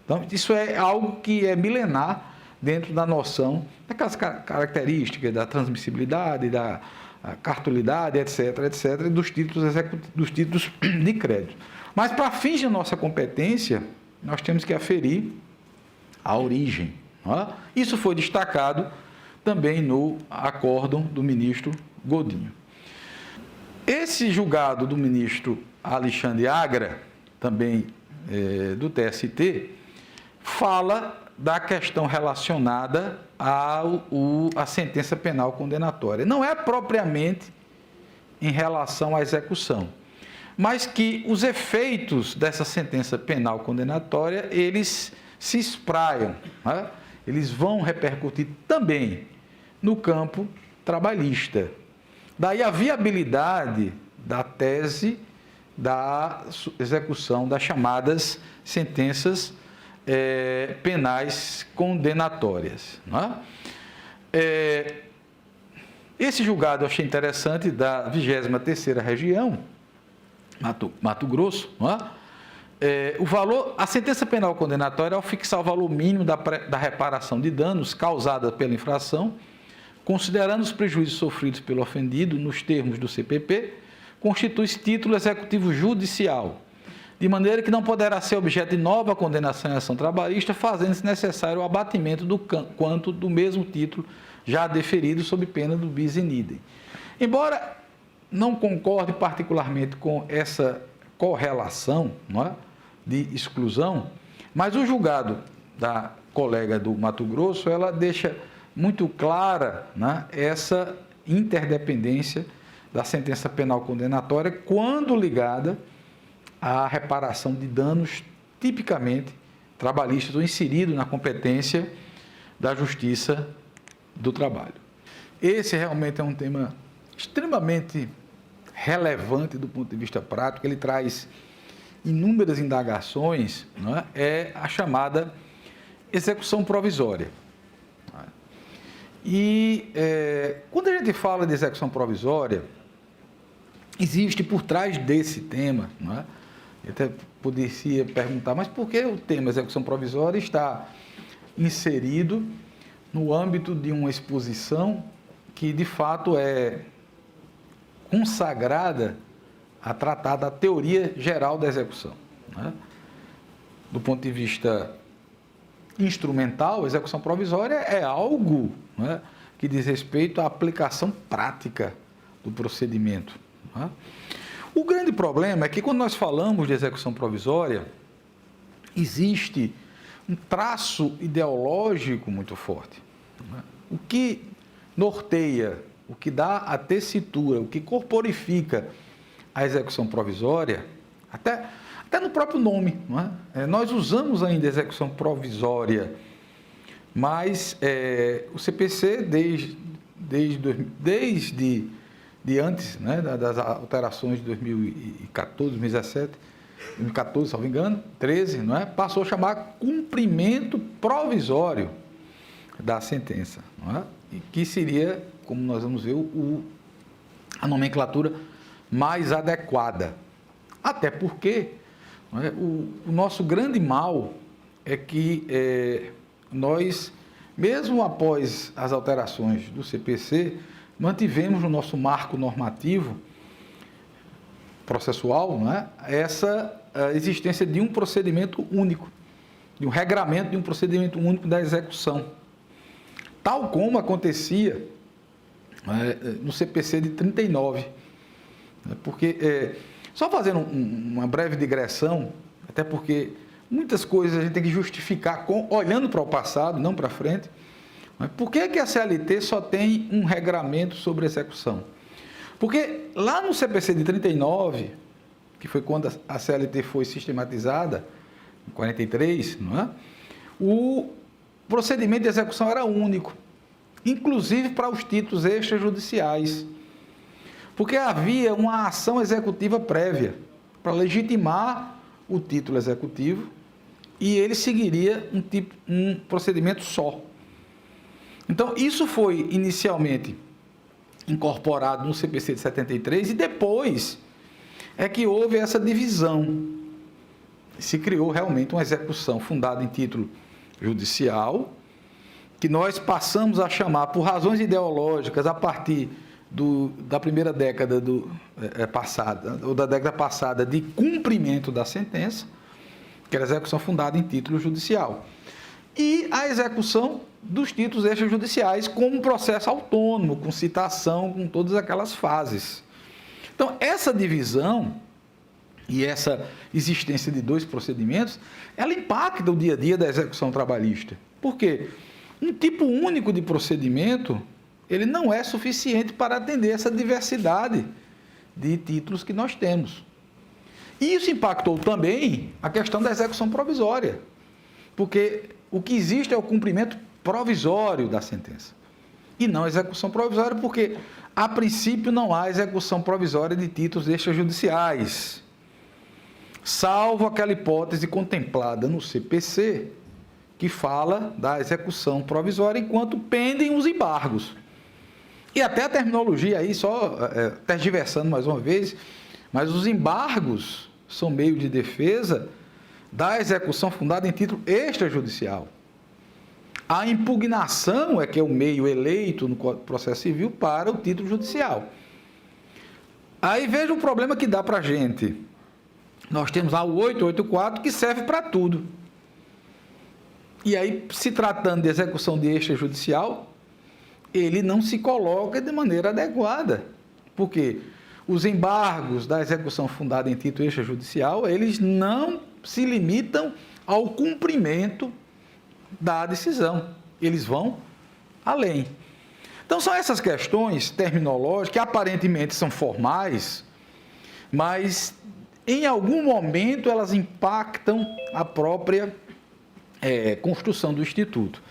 Então, isso é algo que é milenar dentro da noção daquelas características da transmissibilidade, da cartolidade, etc., etc., dos títulos de crédito. Mas, para fins de nossa competência, nós temos que aferir a origem. Isso foi destacado também no acórdão do ministro Godinho. Esse julgado do ministro Alexandre Agra, também do TST, fala da questão relacionada à sentença penal condenatória. Não é propriamente em relação à execução, mas que os efeitos dessa sentença penal condenatória, eles se espraiam, eles vão repercutir também no campo trabalhista. Daí a viabilidade da tese da execução das chamadas sentenças penais condenatórias. Esse julgado eu achei interessante, da 23ª Região, Mato Grosso, a sentença penal condenatória, ao fixar o valor mínimo da reparação de danos causada pela infração, considerando os prejuízos sofridos pelo ofendido nos termos do CPP, constitui-se título executivo judicial, de maneira que não poderá ser objeto de nova condenação em ação trabalhista, fazendo-se necessário o abatimento do quanto do mesmo título já deferido sob pena do bis in idem. Embora não concorde particularmente com essa correlação de exclusão, mas o julgado da colega do Mato Grosso, ela deixa muito clara essa interdependência da sentença penal condenatória quando ligada à reparação de danos tipicamente trabalhistas ou inserido na competência da Justiça do Trabalho. Esse realmente é um tema extremamente relevante do ponto de vista prático, ele traz inúmeras indagações, é a chamada execução provisória. E quando a gente fala de execução provisória, existe por trás desse tema, eu até poderia perguntar, mas por que o tema execução provisória está inserido no âmbito de uma exposição que de fato é consagrada a tratar da teoria geral da execução? Do ponto de vista instrumental, a execução provisória é algo que diz respeito à aplicação prática do procedimento. O grande problema é que quando nós falamos de execução provisória, existe um traço ideológico muito forte. O que norteia, o que dá a tessitura, o que corporifica a execução provisória, até no próprio nome, nós usamos ainda execução provisória, mas o CPC, desde antes das alterações de 2014, 2017, 2014, se não me engano, 13, passou a chamar cumprimento provisório da sentença, e que seria, como nós vamos ver, a nomenclatura mais adequada. Até porque o nosso grande mal é que nós, mesmo após as alterações do CPC, mantivemos no nosso marco normativo processual essa existência de um procedimento único, de um regramento de um procedimento único da execução, tal como acontecia no CPC de 39. Porque, só fazendo uma breve digressão, até porque muitas coisas a gente tem que justificar olhando para o passado, não para frente. Por que a CLT só tem um regramento sobre execução? Porque lá no CPC de 39, que foi quando a CLT foi sistematizada, em 43, o procedimento de execução era único, inclusive para os títulos extrajudiciais. Porque havia uma ação executiva prévia para legitimar o título executivo e ele seguiria um procedimento só. Então, isso foi inicialmente incorporado no CPC de 73 e depois é que houve essa divisão. Se criou realmente uma execução fundada em título judicial, que nós passamos a chamar, por razões ideológicas, a partir da primeira década passada, ou da década passada, de cumprimento da sentença, que era a execução fundada em título judicial. E a execução dos títulos extrajudiciais como um processo autônomo, com citação, com todas aquelas fases. Então, essa divisão e essa existência de dois procedimentos, ela impacta o dia a dia da execução trabalhista. Por quê? Um tipo único de procedimento, ele não é suficiente para atender essa diversidade de títulos que nós temos. E isso impactou também a questão da execução provisória, porque o que existe é o cumprimento provisório da sentença, e não a execução provisória, porque, a princípio, não há execução provisória de títulos extrajudiciais, salvo aquela hipótese contemplada no CPC, que fala da execução provisória enquanto pendem os embargos. E até a terminologia aí, só tergiversando mais uma vez, mas os embargos são meio de defesa da execução fundada em título extrajudicial. A impugnação é que é o meio eleito no processo civil para o título judicial. Aí veja o problema que dá para a gente. Nós temos lá o 884, que serve para tudo. E aí, se tratando de execução de extrajudicial, ele não se coloca de maneira adequada. Porque os embargos da execução fundada em título extrajudicial, eles não se limitam ao cumprimento da decisão. Eles vão além. Então, são essas questões terminológicas que aparentemente são formais, mas em algum momento elas impactam a própria construção do Instituto.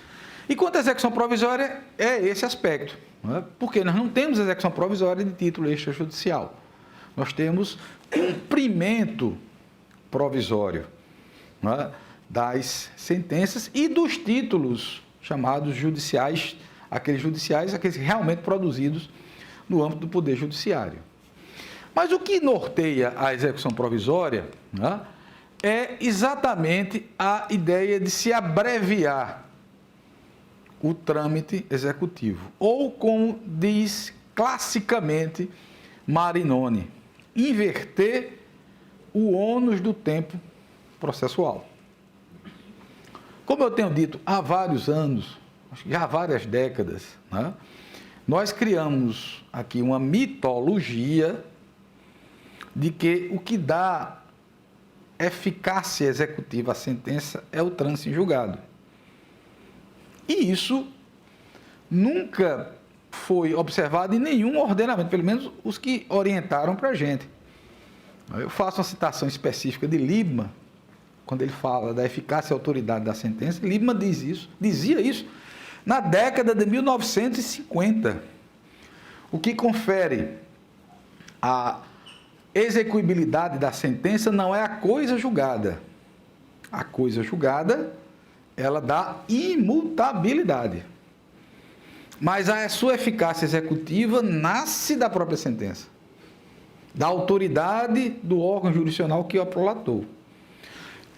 E quanto à execução provisória, é esse aspecto. Não é? Porque nós não temos execução provisória de título extrajudicial. Nós temos cumprimento provisório, não é? Das sentenças e dos títulos chamados judiciais, aqueles realmente produzidos no âmbito do Poder Judiciário. Mas o que norteia a execução provisória, né, é exatamente a ideia de se abreviar o trâmite executivo, ou como diz classicamente Marinoni, inverter o ônus do tempo processual. Como eu tenho dito há vários anos, já há várias décadas, né, nós criamos aqui uma mitologia de que o que dá eficácia executiva à sentença é o trânsito em julgado. E isso nunca foi observado em nenhum ordenamento, pelo menos os que orientaram para a gente. Eu faço uma citação específica de Liebman, quando ele fala da eficácia e autoridade da sentença. Liebman dizia isso na década de 1950, o que confere a execuibilidade da sentença não é a coisa julgada. A coisa julgada, ela dá imutabilidade. Mas a sua eficácia executiva nasce da própria sentença, da autoridade do órgão jurisdicional que a prolatou.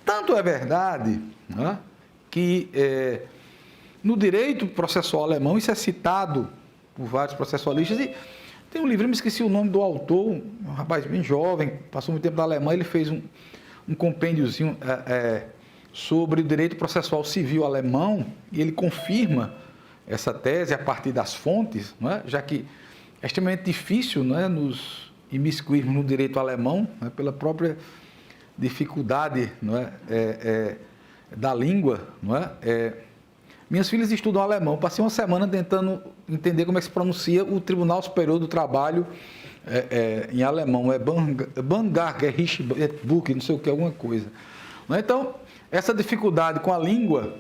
Tanto é verdade, né, que no direito processual alemão, isso é citado por vários processualistas, e tem um livro, eu me esqueci o nome do autor, um rapaz bem jovem, passou muito tempo na Alemanha, ele fez um compêndiozinho sobre o direito processual civil alemão, e ele confirma essa tese a partir das fontes, não é? Já que é extremamente difícil, não é, nos imiscuirmos no direito alemão, não é, pela própria dificuldade, não é, da língua, não é? Minhas filhas estudam alemão, passei uma semana tentando entender como é que se pronuncia o Tribunal Superior do Trabalho em alemão, Bandargerichtsbuch, não sei o que, alguma coisa. Então, essa dificuldade com a língua,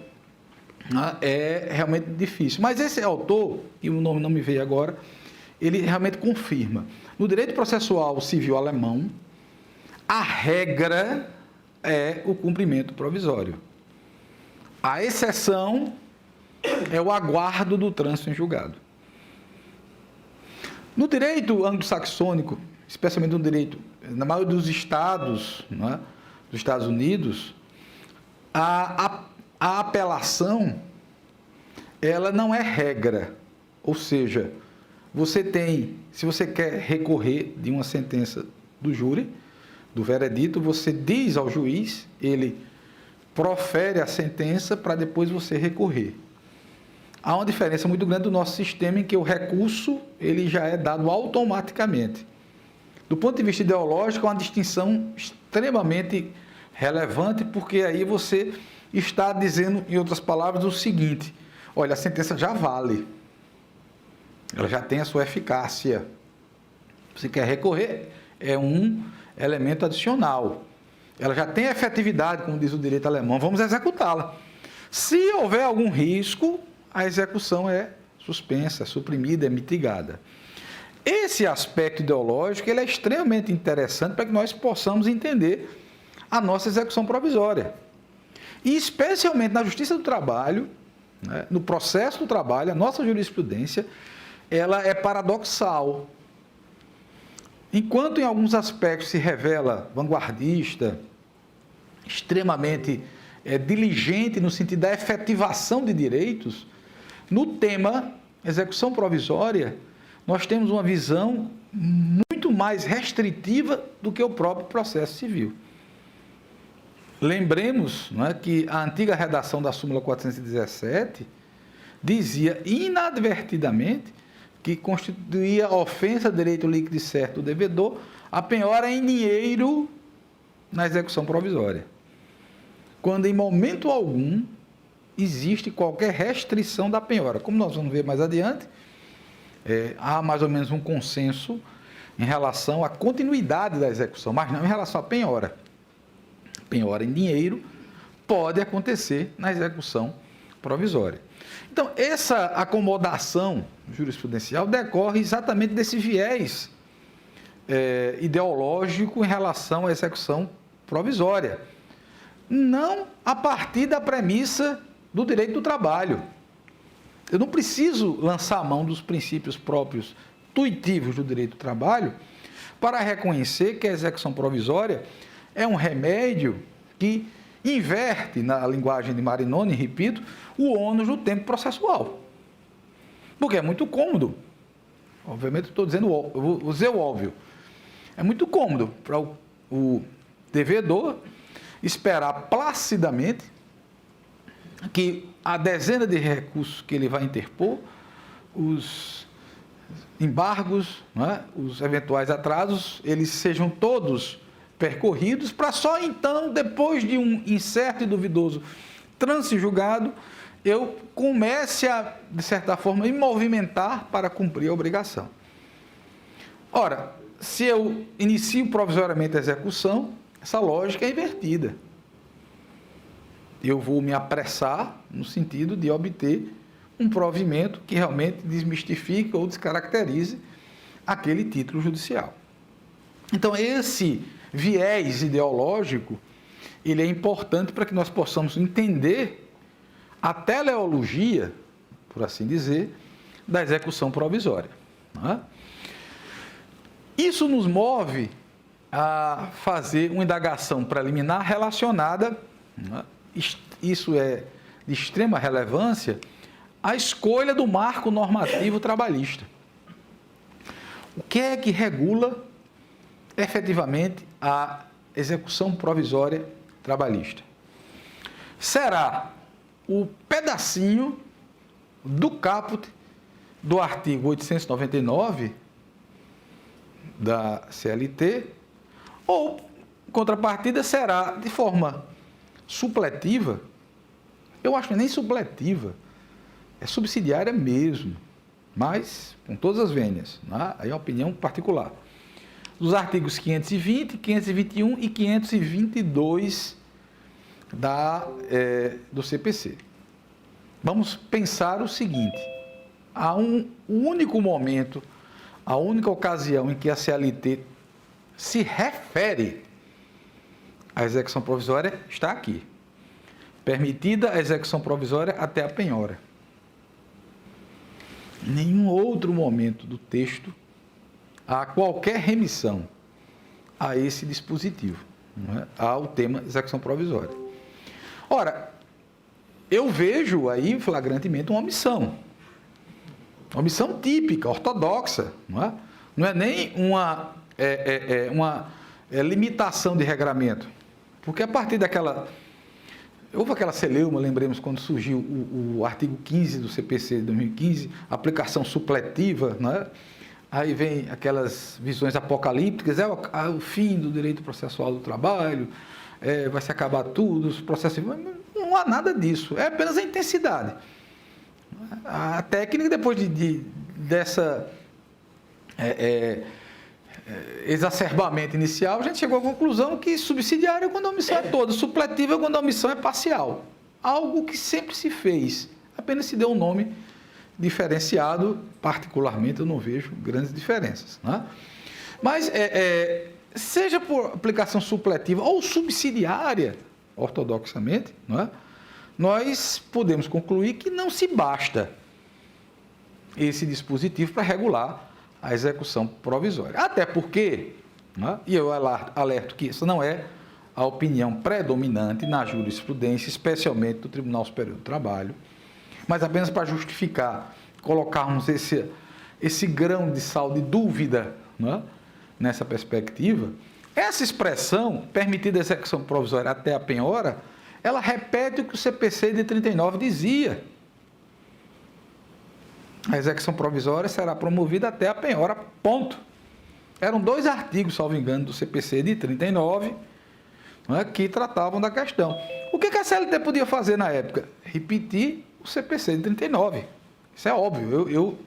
né, é realmente difícil. Mas esse autor, e o nome não me veio agora, ele realmente confirma. No direito processual civil alemão, a regra é o cumprimento provisório. A exceção é o aguardo do trânsito em julgado. No direito anglo-saxônico, especialmente no direito, na maioria dos estados, não é, dos Estados Unidos, a apelação, ela não é regra. Ou seja, se você quer recorrer de uma sentença do júri, do veredito, você diz ao juiz, ele profere a sentença para depois você recorrer. Há uma diferença muito grande do nosso sistema em que o recurso ele já é dado automaticamente. Do ponto de vista ideológico, é uma distinção extremamente relevante, porque aí você está dizendo, em outras palavras, o seguinte: olha, a sentença já vale, ela já tem a sua eficácia. Você quer recorrer, é um elemento adicional. Ela já tem efetividade, como diz o direito alemão, vamos executá-la. Se houver algum risco, a execução é suspensa, é suprimida, é mitigada. Esse aspecto ideológico ele é extremamente interessante para que nós possamos entender a nossa execução provisória. E especialmente na Justiça do Trabalho, né, no processo do trabalho, a nossa jurisprudência, ela é paradoxal. Enquanto em alguns aspectos se revela vanguardista, extremamente diligente no sentido da efetivação de direitos, no tema execução provisória, nós temos uma visão muito mais restritiva do que o próprio processo civil. Lembremos, não é, que a antiga redação da súmula 417 dizia inadvertidamente que constituía ofensa ao direito líquido e certo do devedor a penhora em dinheiro na execução provisória, quando em momento algum existe qualquer restrição da penhora. Como nós vamos ver mais adiante, há mais ou menos um consenso em relação à continuidade da execução, mas não em relação à penhora. Penhora em dinheiro pode acontecer na execução provisória. Então, essa acomodação jurisprudencial decorre exatamente desse viés ideológico em relação à execução provisória, não a partir da premissa do direito do trabalho. Eu não preciso lançar a mão dos princípios próprios tuitivos do direito do trabalho para reconhecer que a execução provisória é um remédio que inverte, na linguagem de Marinoni, repito, o ônus do tempo processual. Porque é muito cômodo. Obviamente, estou dizendo, eu vou dizer o óbvio. É muito cômodo para o devedor esperar placidamente que a dezena de recursos que ele vai interpor, os embargos, né, os eventuais atrasos, eles sejam todos percorridos, para só então, depois de um incerto e duvidoso trânsito julgado, eu comece a, de certa forma, me movimentar para cumprir a obrigação. Ora, se eu inicio provisoriamente a execução, essa lógica é invertida. Eu vou me apressar no sentido de obter um provimento que realmente desmistifique ou descaracterize aquele título judicial. Então, esse viés ideológico, ele é importante para que nós possamos entender a teleologia, por assim dizer, da execução provisória. Não é? Isso nos move a fazer uma indagação preliminar relacionada, não é? Isso é de extrema relevância, à escolha do marco normativo trabalhista. O que é que regula efetivamente a execução provisória trabalhista? Será o pedacinho do caput do artigo 899 da CLT, ou, em contrapartida, será de forma supletiva? Eu acho que nem supletiva, é subsidiária mesmo, mas com todas as vênias, né? Aí é uma opinião particular. Dos artigos 520, 521 e 522 do CPC. Vamos pensar o seguinte: há o único momento, a única ocasião em que a CLT se refere à execução provisória está aqui. Permitida a execução provisória até a penhora. em nenhum outro momento do texto há qualquer remissão a esse dispositivo, não é? Ao tema execução provisória. Ora, eu vejo aí flagrantemente uma omissão típica, ortodoxa, não é? Não é nem uma limitação de regramento, porque a partir daquela... Houve aquela celeuma, lembremos, quando surgiu o artigo 15 do CPC de 2015, aplicação supletiva, né? Aí vem aquelas visões apocalípticas, o fim do direito processual do trabalho, vai se acabar tudo, os processos... Não há nada disso, é apenas a intensidade. A técnica, depois dessa exacerbamento inicial, a gente chegou à conclusão que subsidiária é quando a omissão é toda, supletiva é quando a omissão é parcial. Algo que sempre se fez, apenas se deu um nome diferenciado, particularmente eu não vejo grandes diferenças, né? Mas, seja por aplicação supletiva ou subsidiária, ortodoxamente, não é? Nós podemos concluir que não se basta esse dispositivo para regular a execução provisória. Até porque, né, e eu alerto que isso não é a opinião predominante na jurisprudência, especialmente do Tribunal Superior do Trabalho, mas apenas para justificar, colocarmos esse grão de sal de dúvida, né, nessa perspectiva. Essa expressão, permitida a execução provisória até a penhora, ela repete o que o CPC de 39 dizia. A execução provisória será promovida até a penhora, ponto. Eram 2 artigos, salvo engano, do CPC de 39, né, que tratavam da questão. O que a CLT podia fazer na época? Repetir o CPC de 39. Isso é óbvio, eu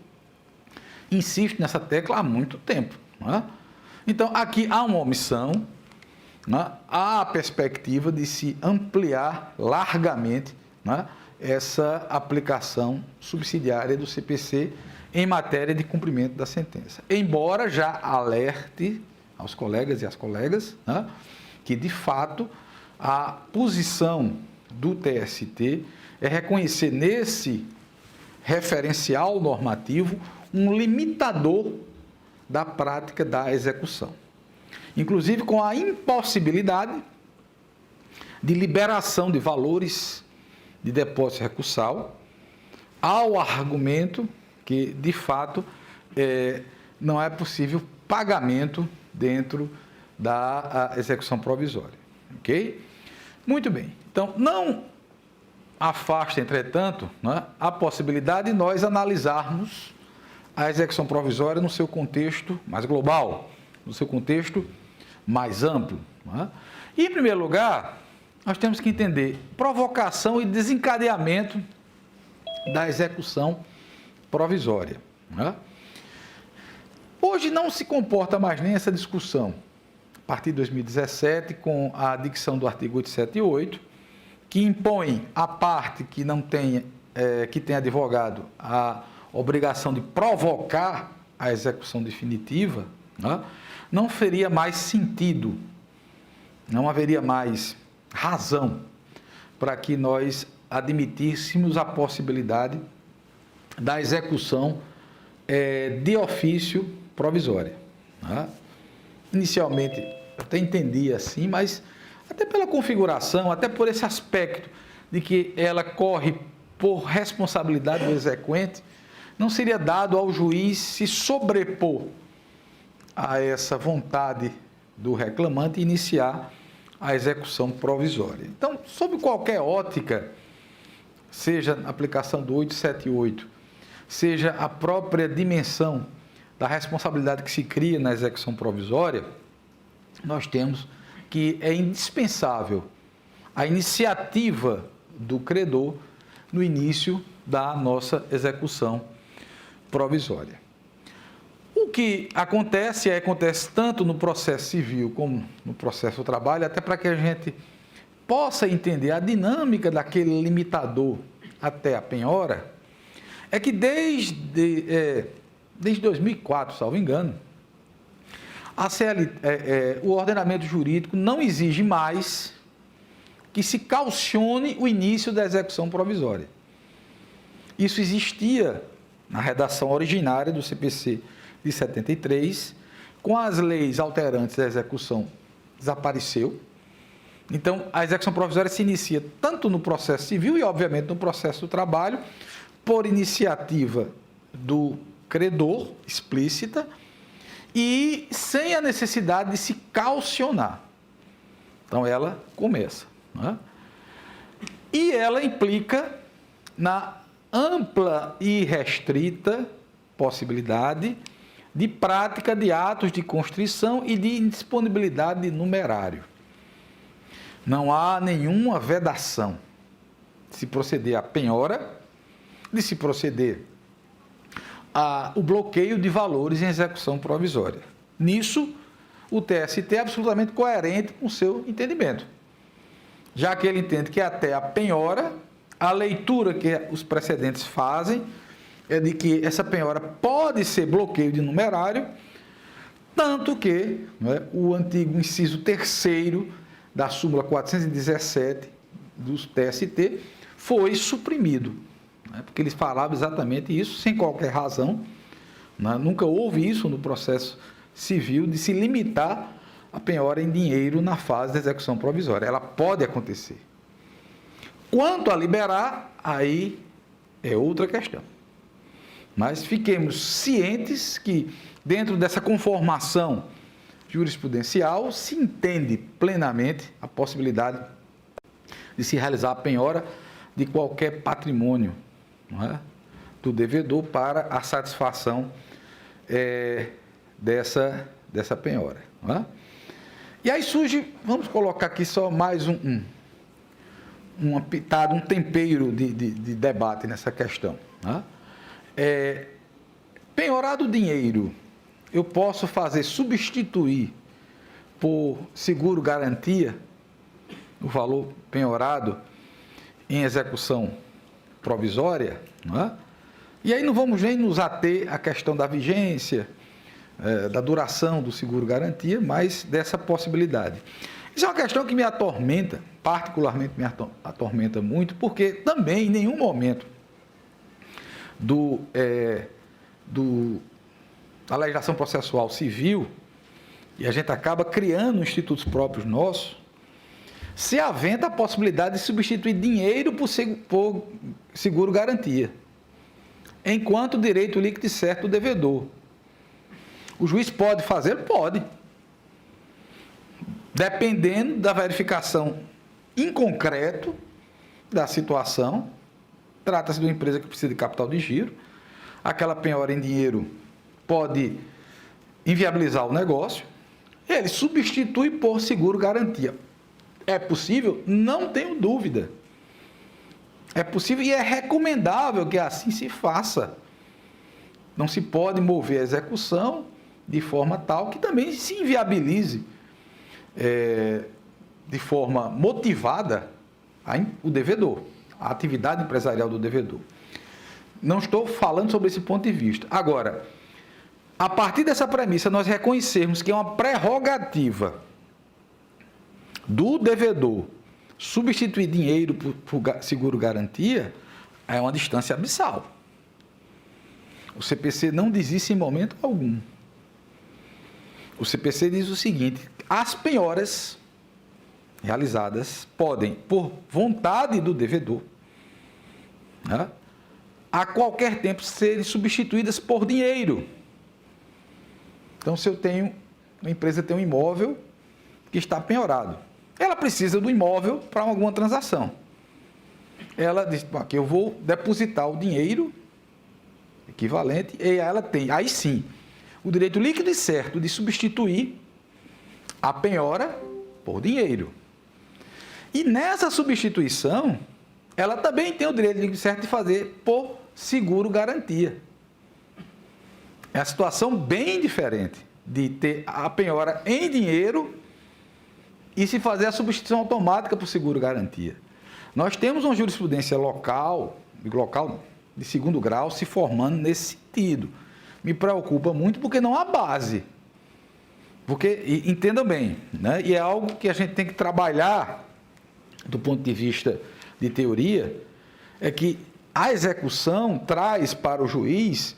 insisto nessa tecla há muito tempo, né? Então, aqui há uma omissão, né? Há a perspectiva de se ampliar largamente, né, essa aplicação subsidiária do CPC em matéria de cumprimento da sentença. Embora já alerte aos colegas e às colegas, né, que, de fato, a posição do TST é reconhecer nesse referencial normativo um limitador da prática da execução. Inclusive com a impossibilidade de liberação de valores de depósito recursal, ao argumento que, de fato, não é possível pagamento dentro da execução provisória. Ok? Muito bem. Então, não afasta, entretanto, né, a possibilidade de nós analisarmos a execução provisória no seu contexto mais global, no seu contexto mais amplo, né? E, em primeiro lugar, nós temos que entender provocação e desencadeamento da execução provisória, né? Hoje não se comporta mais nem essa discussão, a partir de 2017, com a dicção do artigo 878, que impõe à parte que não tenha, que tem advogado a obrigação de provocar a execução definitiva, né? Não faria mais sentido, não haveria mais razão para que nós admitíssemos a possibilidade da execução de ofício provisória, né? Inicialmente, eu até entendia assim, mas até pela configuração, até por esse aspecto de que ela corre por responsabilidade do exequente, não seria dado ao juiz se sobrepor a essa vontade do reclamante e iniciar a execução provisória. Então, sob qualquer ótica, seja a aplicação do 878, seja a própria dimensão da responsabilidade que se cria na execução provisória, nós temos que é indispensável a iniciativa do credor no início da nossa execução provisória. O que acontece tanto no processo civil como no processo do trabalho, até para que a gente possa entender a dinâmica daquele limitador até a penhora, é que desde 2004, salvo engano, o ordenamento jurídico não exige mais que se caucione o início da execução provisória. Isso existia na redação originária do CPC de 73, com as leis alterantes da execução, desapareceu. Então, a execução provisória se inicia tanto no processo civil e, obviamente, no processo do trabalho, por iniciativa do credor explícita e sem a necessidade de se caucionar. Então, ela começa. Né? E ela implica na ampla e restrita possibilidade de prática de atos de constrição e de indisponibilidade de numerário. Não há nenhuma vedação de se proceder à penhora, de se proceder ao bloqueio de valores em execução provisória. Nisso, o TST é absolutamente coerente com o seu entendimento, já que ele entende que até a penhora, a leitura que os precedentes fazem é de que essa penhora pode ser bloqueio de numerário, tanto que o antigo inciso 3º da súmula 417 do TST foi suprimido, porque eles falavam exatamente isso, sem qualquer razão. Nunca houve isso no processo civil, de se limitar a penhora em dinheiro na fase da execução provisória. Ela pode acontecer. Quanto a liberar, aí é outra questão. Mas fiquemos cientes que, dentro dessa conformação jurisprudencial, se entende plenamente a possibilidade de se realizar a penhora de qualquer patrimônio, não é, do devedor para a satisfação dessa penhora. Não é? E aí surge, vamos colocar aqui só mais uma pitada, um tempero de debate nessa questão. Não é? Penhorado dinheiro, eu posso fazer substituir por seguro-garantia o valor penhorado em execução provisória, não é? E aí não vamos nem nos ater à questão da vigência, da duração do seguro-garantia, mas dessa possibilidade. Isso é uma questão que me atormenta, particularmente me atormenta muito, porque também em nenhum momento da legislação processual civil, e a gente acaba criando institutos próprios nossos, se aventa a possibilidade de substituir dinheiro por seguro-garantia, enquanto direito líquido e certo do devedor. O juiz pode fazer? Pode. Dependendo da verificação em concreto da situação, trata-se de uma empresa que precisa de capital de giro, aquela penhora em dinheiro pode inviabilizar o negócio, ele substitui por seguro-garantia. É possível? Não tenho dúvida. É possível e é recomendável que assim se faça. Não se pode mover a execução de forma tal que também se inviabilize de forma motivada o devedor, a atividade empresarial do devedor. Não estou falando sobre esse ponto de vista. Agora, a partir dessa premissa, nós reconhecermos que é uma prerrogativa do devedor substituir dinheiro por seguro-garantia, é uma distância abissal. O CPC não diz isso em momento algum. O CPC diz o seguinte: as penhoras realizadas podem, por vontade do devedor, né, a qualquer tempo serem substituídas por dinheiro. Então, se uma empresa tem um imóvel que está penhorado, ela precisa do imóvel para alguma transação. Ela diz, aqui eu vou depositar o dinheiro equivalente, e ela tem, aí sim, o direito líquido e certo de substituir a penhora por dinheiro. E nessa substituição, ela também tem o direito líquido e certo de fazer por seguro-garantia. É uma situação bem diferente de ter a penhora em dinheiro e se fazer a substituição automática por seguro-garantia. Nós temos uma jurisprudência local de segundo grau se formando nesse sentido. Me preocupa muito porque não há base. Porque, entendam bem, né? E é algo que a gente tem que trabalhar do ponto de vista de teoria, é que a execução traz para o juiz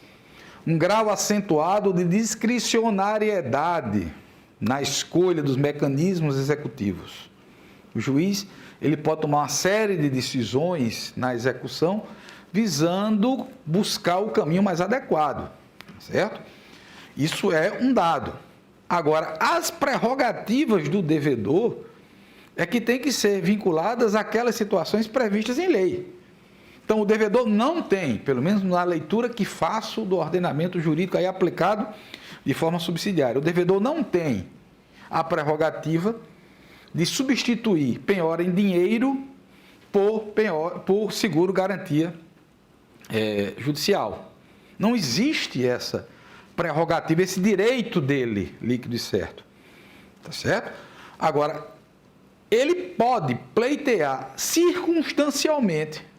um grau acentuado de discricionariedade na escolha dos mecanismos executivos. O juiz ele pode tomar uma série de decisões na execução visando buscar o caminho mais adequado, certo? Isso é um dado. Agora, as prerrogativas do devedor é que tem que ser vinculadas àquelas situações previstas em lei. Então, o devedor não tem, pelo menos na leitura que faço do ordenamento jurídico aí aplicado de forma subsidiária, o devedor não tem a prerrogativa de substituir penhora em dinheiro por seguro garantia judicial. Não existe essa prerrogativa, esse direito dele, líquido e certo. Tá certo? Agora, ele pode pleitear circunstancialmente,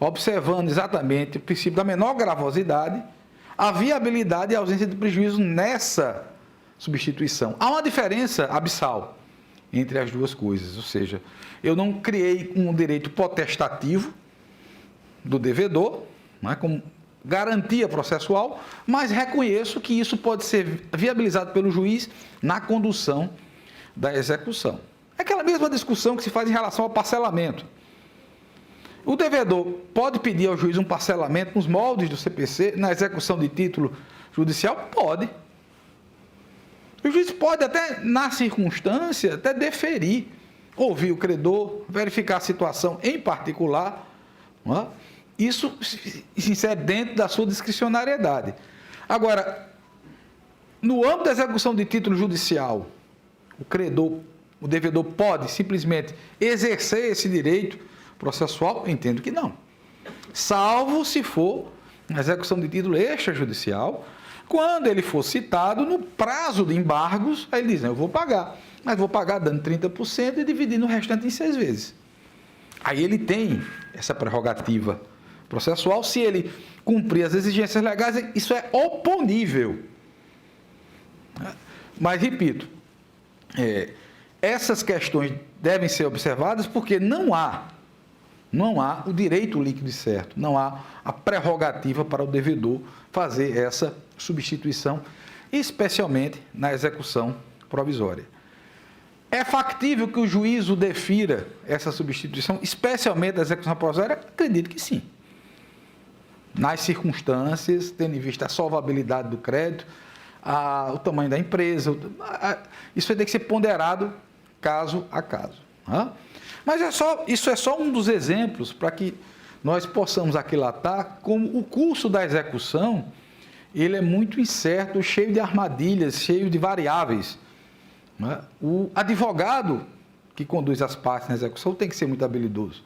observando exatamente o princípio da menor gravosidade, a viabilidade e a ausência de prejuízo nessa substituição. Há uma diferença abissal entre as duas coisas, ou seja, eu não criei um direito potestativo do devedor, não é, como garantia processual, mas reconheço que isso pode ser viabilizado pelo juiz na condução da execução. É aquela mesma discussão que se faz em relação ao parcelamento. O devedor pode pedir ao juiz um parcelamento nos moldes do CPC na execução de título judicial? Pode. O juiz pode até, na circunstância, até deferir, ouvir o credor, verificar a situação em particular. Não é? Isso se insere dentro da sua discricionariedade. Agora, no âmbito da execução de título judicial, o devedor pode simplesmente exercer esse direito processual? Eu entendo que não. Salvo se for na execução de título extrajudicial, quando ele for citado no prazo de embargos, aí ele diz, eu vou pagar, mas vou pagar dando 30% e dividindo o restante em 6 vezes. Aí ele tem essa prerrogativa processual, se ele cumprir as exigências legais, isso é oponível. Mas, repito, essas questões devem ser observadas porque não há o direito líquido e certo, não há a prerrogativa para o devedor fazer essa substituição, especialmente na execução provisória. É factível que o juízo defira essa substituição, especialmente na execução provisória? Acredito que sim. Nas circunstâncias, tendo em vista a solvabilidade do crédito, o tamanho da empresa, isso vai ter que ser ponderado caso a caso. Mas isso é só um dos exemplos para que nós possamos aquilatar como o curso da execução ele é muito incerto, cheio de armadilhas, cheio de variáveis. O advogado que conduz as partes na execução tem que ser muito habilidoso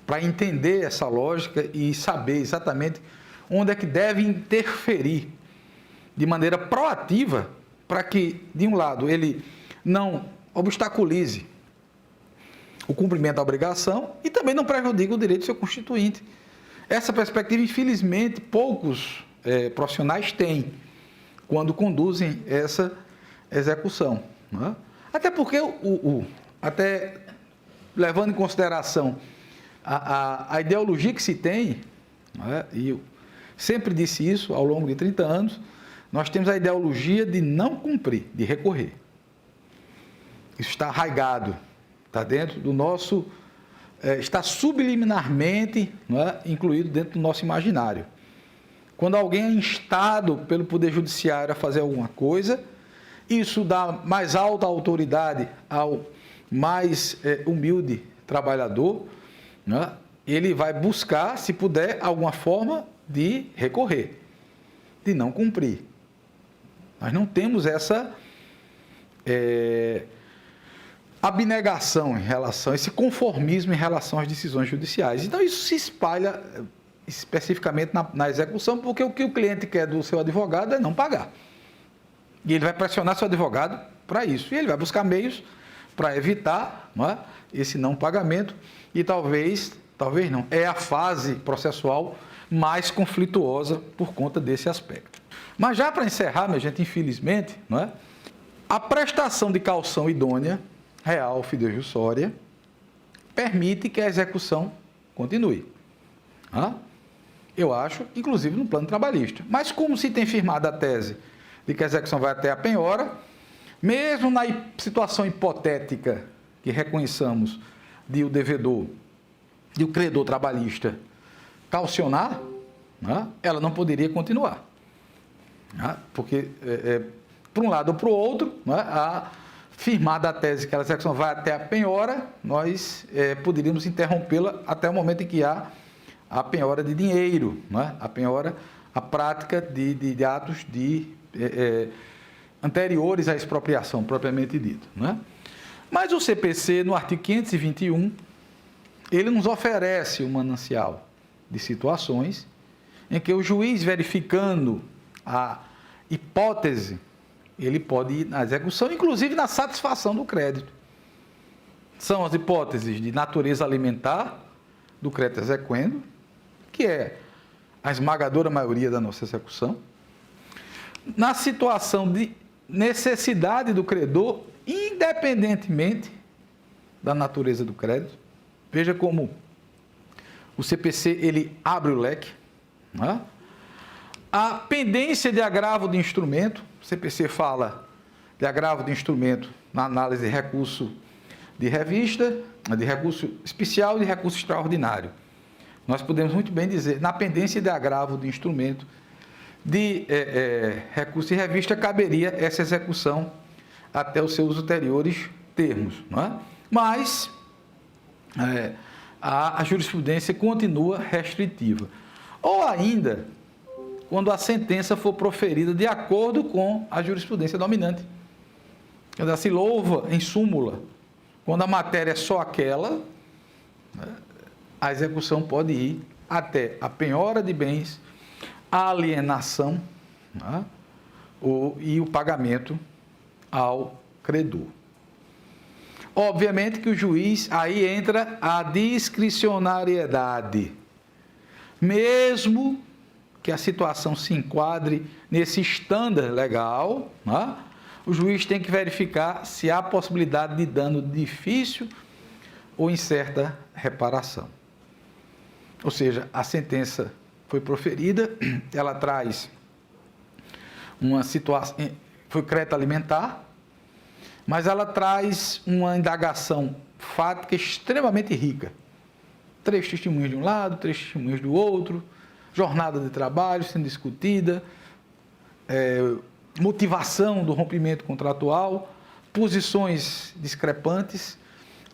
para entender essa lógica e saber exatamente onde é que deve interferir de maneira proativa para que, de um lado, ele não obstaculize o cumprimento da obrigação e também não prejudique o direito do seu constituinte. Essa perspectiva, infelizmente, poucos profissionais têm quando conduzem essa execução. Não é? Até porque, até levando em consideração a ideologia que se tem, não é? E eu sempre disse isso ao longo de 30 anos, nós temos a ideologia de não cumprir, de recorrer. Isso está arraigado, está dentro do nosso, está subliminarmente, não é, incluído dentro do nosso imaginário. Quando alguém é instado pelo Poder Judiciário a fazer alguma coisa, isso dá mais alta autoridade ao mais humilde trabalhador, né? Ele vai buscar, se puder, alguma forma de recorrer, de não cumprir. Nós não temos essa abnegação em relação, esse conformismo em relação às decisões judiciais. Então, isso se espalha especificamente na execução, porque o que o cliente quer do seu advogado é não pagar. E ele vai pressionar seu advogado para isso. E ele vai buscar meios para evitar, não é, esse não pagamento. E talvez não, é a fase processual mais conflituosa por conta desse aspecto. Mas já para encerrar, minha gente, infelizmente, não é, a prestação de caução idônea, real, fidejussória, permite que a execução continue. Eu acho, inclusive no plano trabalhista. Mas como se tem firmado a tese de que a execução vai até a penhora, mesmo na situação hipotética que reconheçamos de o devedor, de o credor trabalhista caucionar, ela não poderia continuar. Porque, por um lado ou para o outro, a firmada a tese que a execução vai até a penhora, nós poderíamos interrompê-la até o momento em que há a penhora de dinheiro, a penhora, a prática de atos anteriores à expropriação, propriamente dito. Mas o CPC, no artigo 521, ele nos oferece um manancial de situações em que o juiz, verificando a hipótese, ele pode ir na execução, inclusive na satisfação do crédito. São as hipóteses de natureza alimentar do crédito exequendo, que é a esmagadora maioria da nossa execução. Na situação de necessidade do credor, independentemente da natureza do crédito. Veja como o CPC ele abre o leque. A pendência de agravo de instrumento, o CPC fala de agravo de instrumento na análise de recurso de revista, de recurso especial e de recurso extraordinário. Nós podemos muito bem dizer, na pendência de agravo de instrumento de recurso de revista, caberia essa execução até os seus ulteriores termos. Mas a jurisprudência continua restritiva. Ou ainda, quando a sentença for proferida de acordo com a jurisprudência dominante. Quando ela se louva em súmula, quando a matéria é só aquela, a execução pode ir até a penhora de bens, a alienação e o pagamento ao credor. Obviamente que o juiz, aí entra a discricionariedade. Mesmo que a situação se enquadre nesse estándar legal, o juiz tem que verificar se há possibilidade de dano difícil ou incerta reparação. Ou seja, a sentença foi proferida, ela traz uma situação, foi crédito alimentar, mas ela traz uma indagação fática extremamente rica. 3 testemunhas de um lado, 3 testemunhas do outro, jornada de trabalho sendo discutida, motivação do rompimento contratual, posições discrepantes.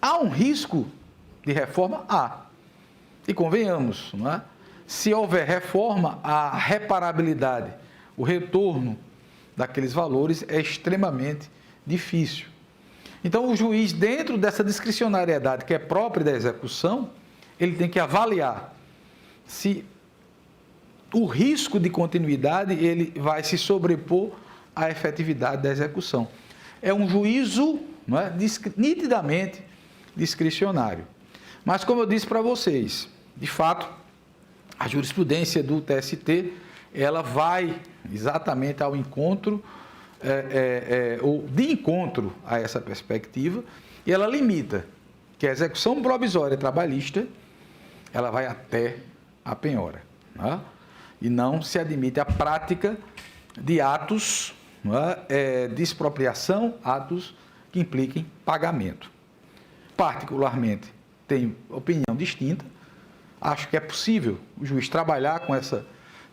Há um risco de reforma? Há. E convenhamos, se houver reforma, a reparabilidade, o retorno daqueles valores é extremamente difícil. Então, o juiz, dentro dessa discricionariedade que é própria da execução, ele tem que avaliar se o risco de continuidade ele vai se sobrepor à efetividade da execução. É um juízo nitidamente discricionário. Mas, como eu disse para vocês, de fato, a jurisprudência do TST, ela vai exatamente ao encontro, ou de encontro a essa perspectiva, e ela limita que a execução provisória trabalhista, ela vai até a penhora. E não se admite a prática de atos de expropriação, atos que impliquem pagamento. Particularmente, tenho opinião distinta. Acho que é possível o juiz trabalhar com essa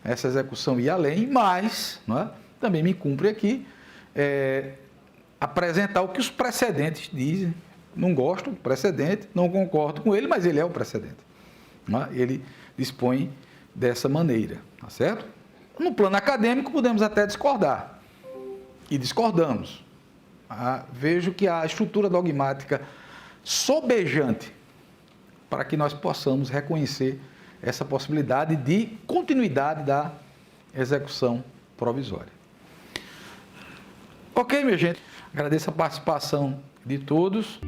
execução e ir além, mas também me cumpre aqui apresentar o que os precedentes dizem. Não gosto do precedente, não concordo com ele, mas ele é o precedente. Ele dispõe dessa maneira, tá certo? No plano acadêmico, podemos até discordar. E discordamos. Vejo que a estrutura dogmática sobejante para que nós possamos reconhecer essa possibilidade de continuidade da execução provisória. Ok, minha gente? Agradeço a participação de todos.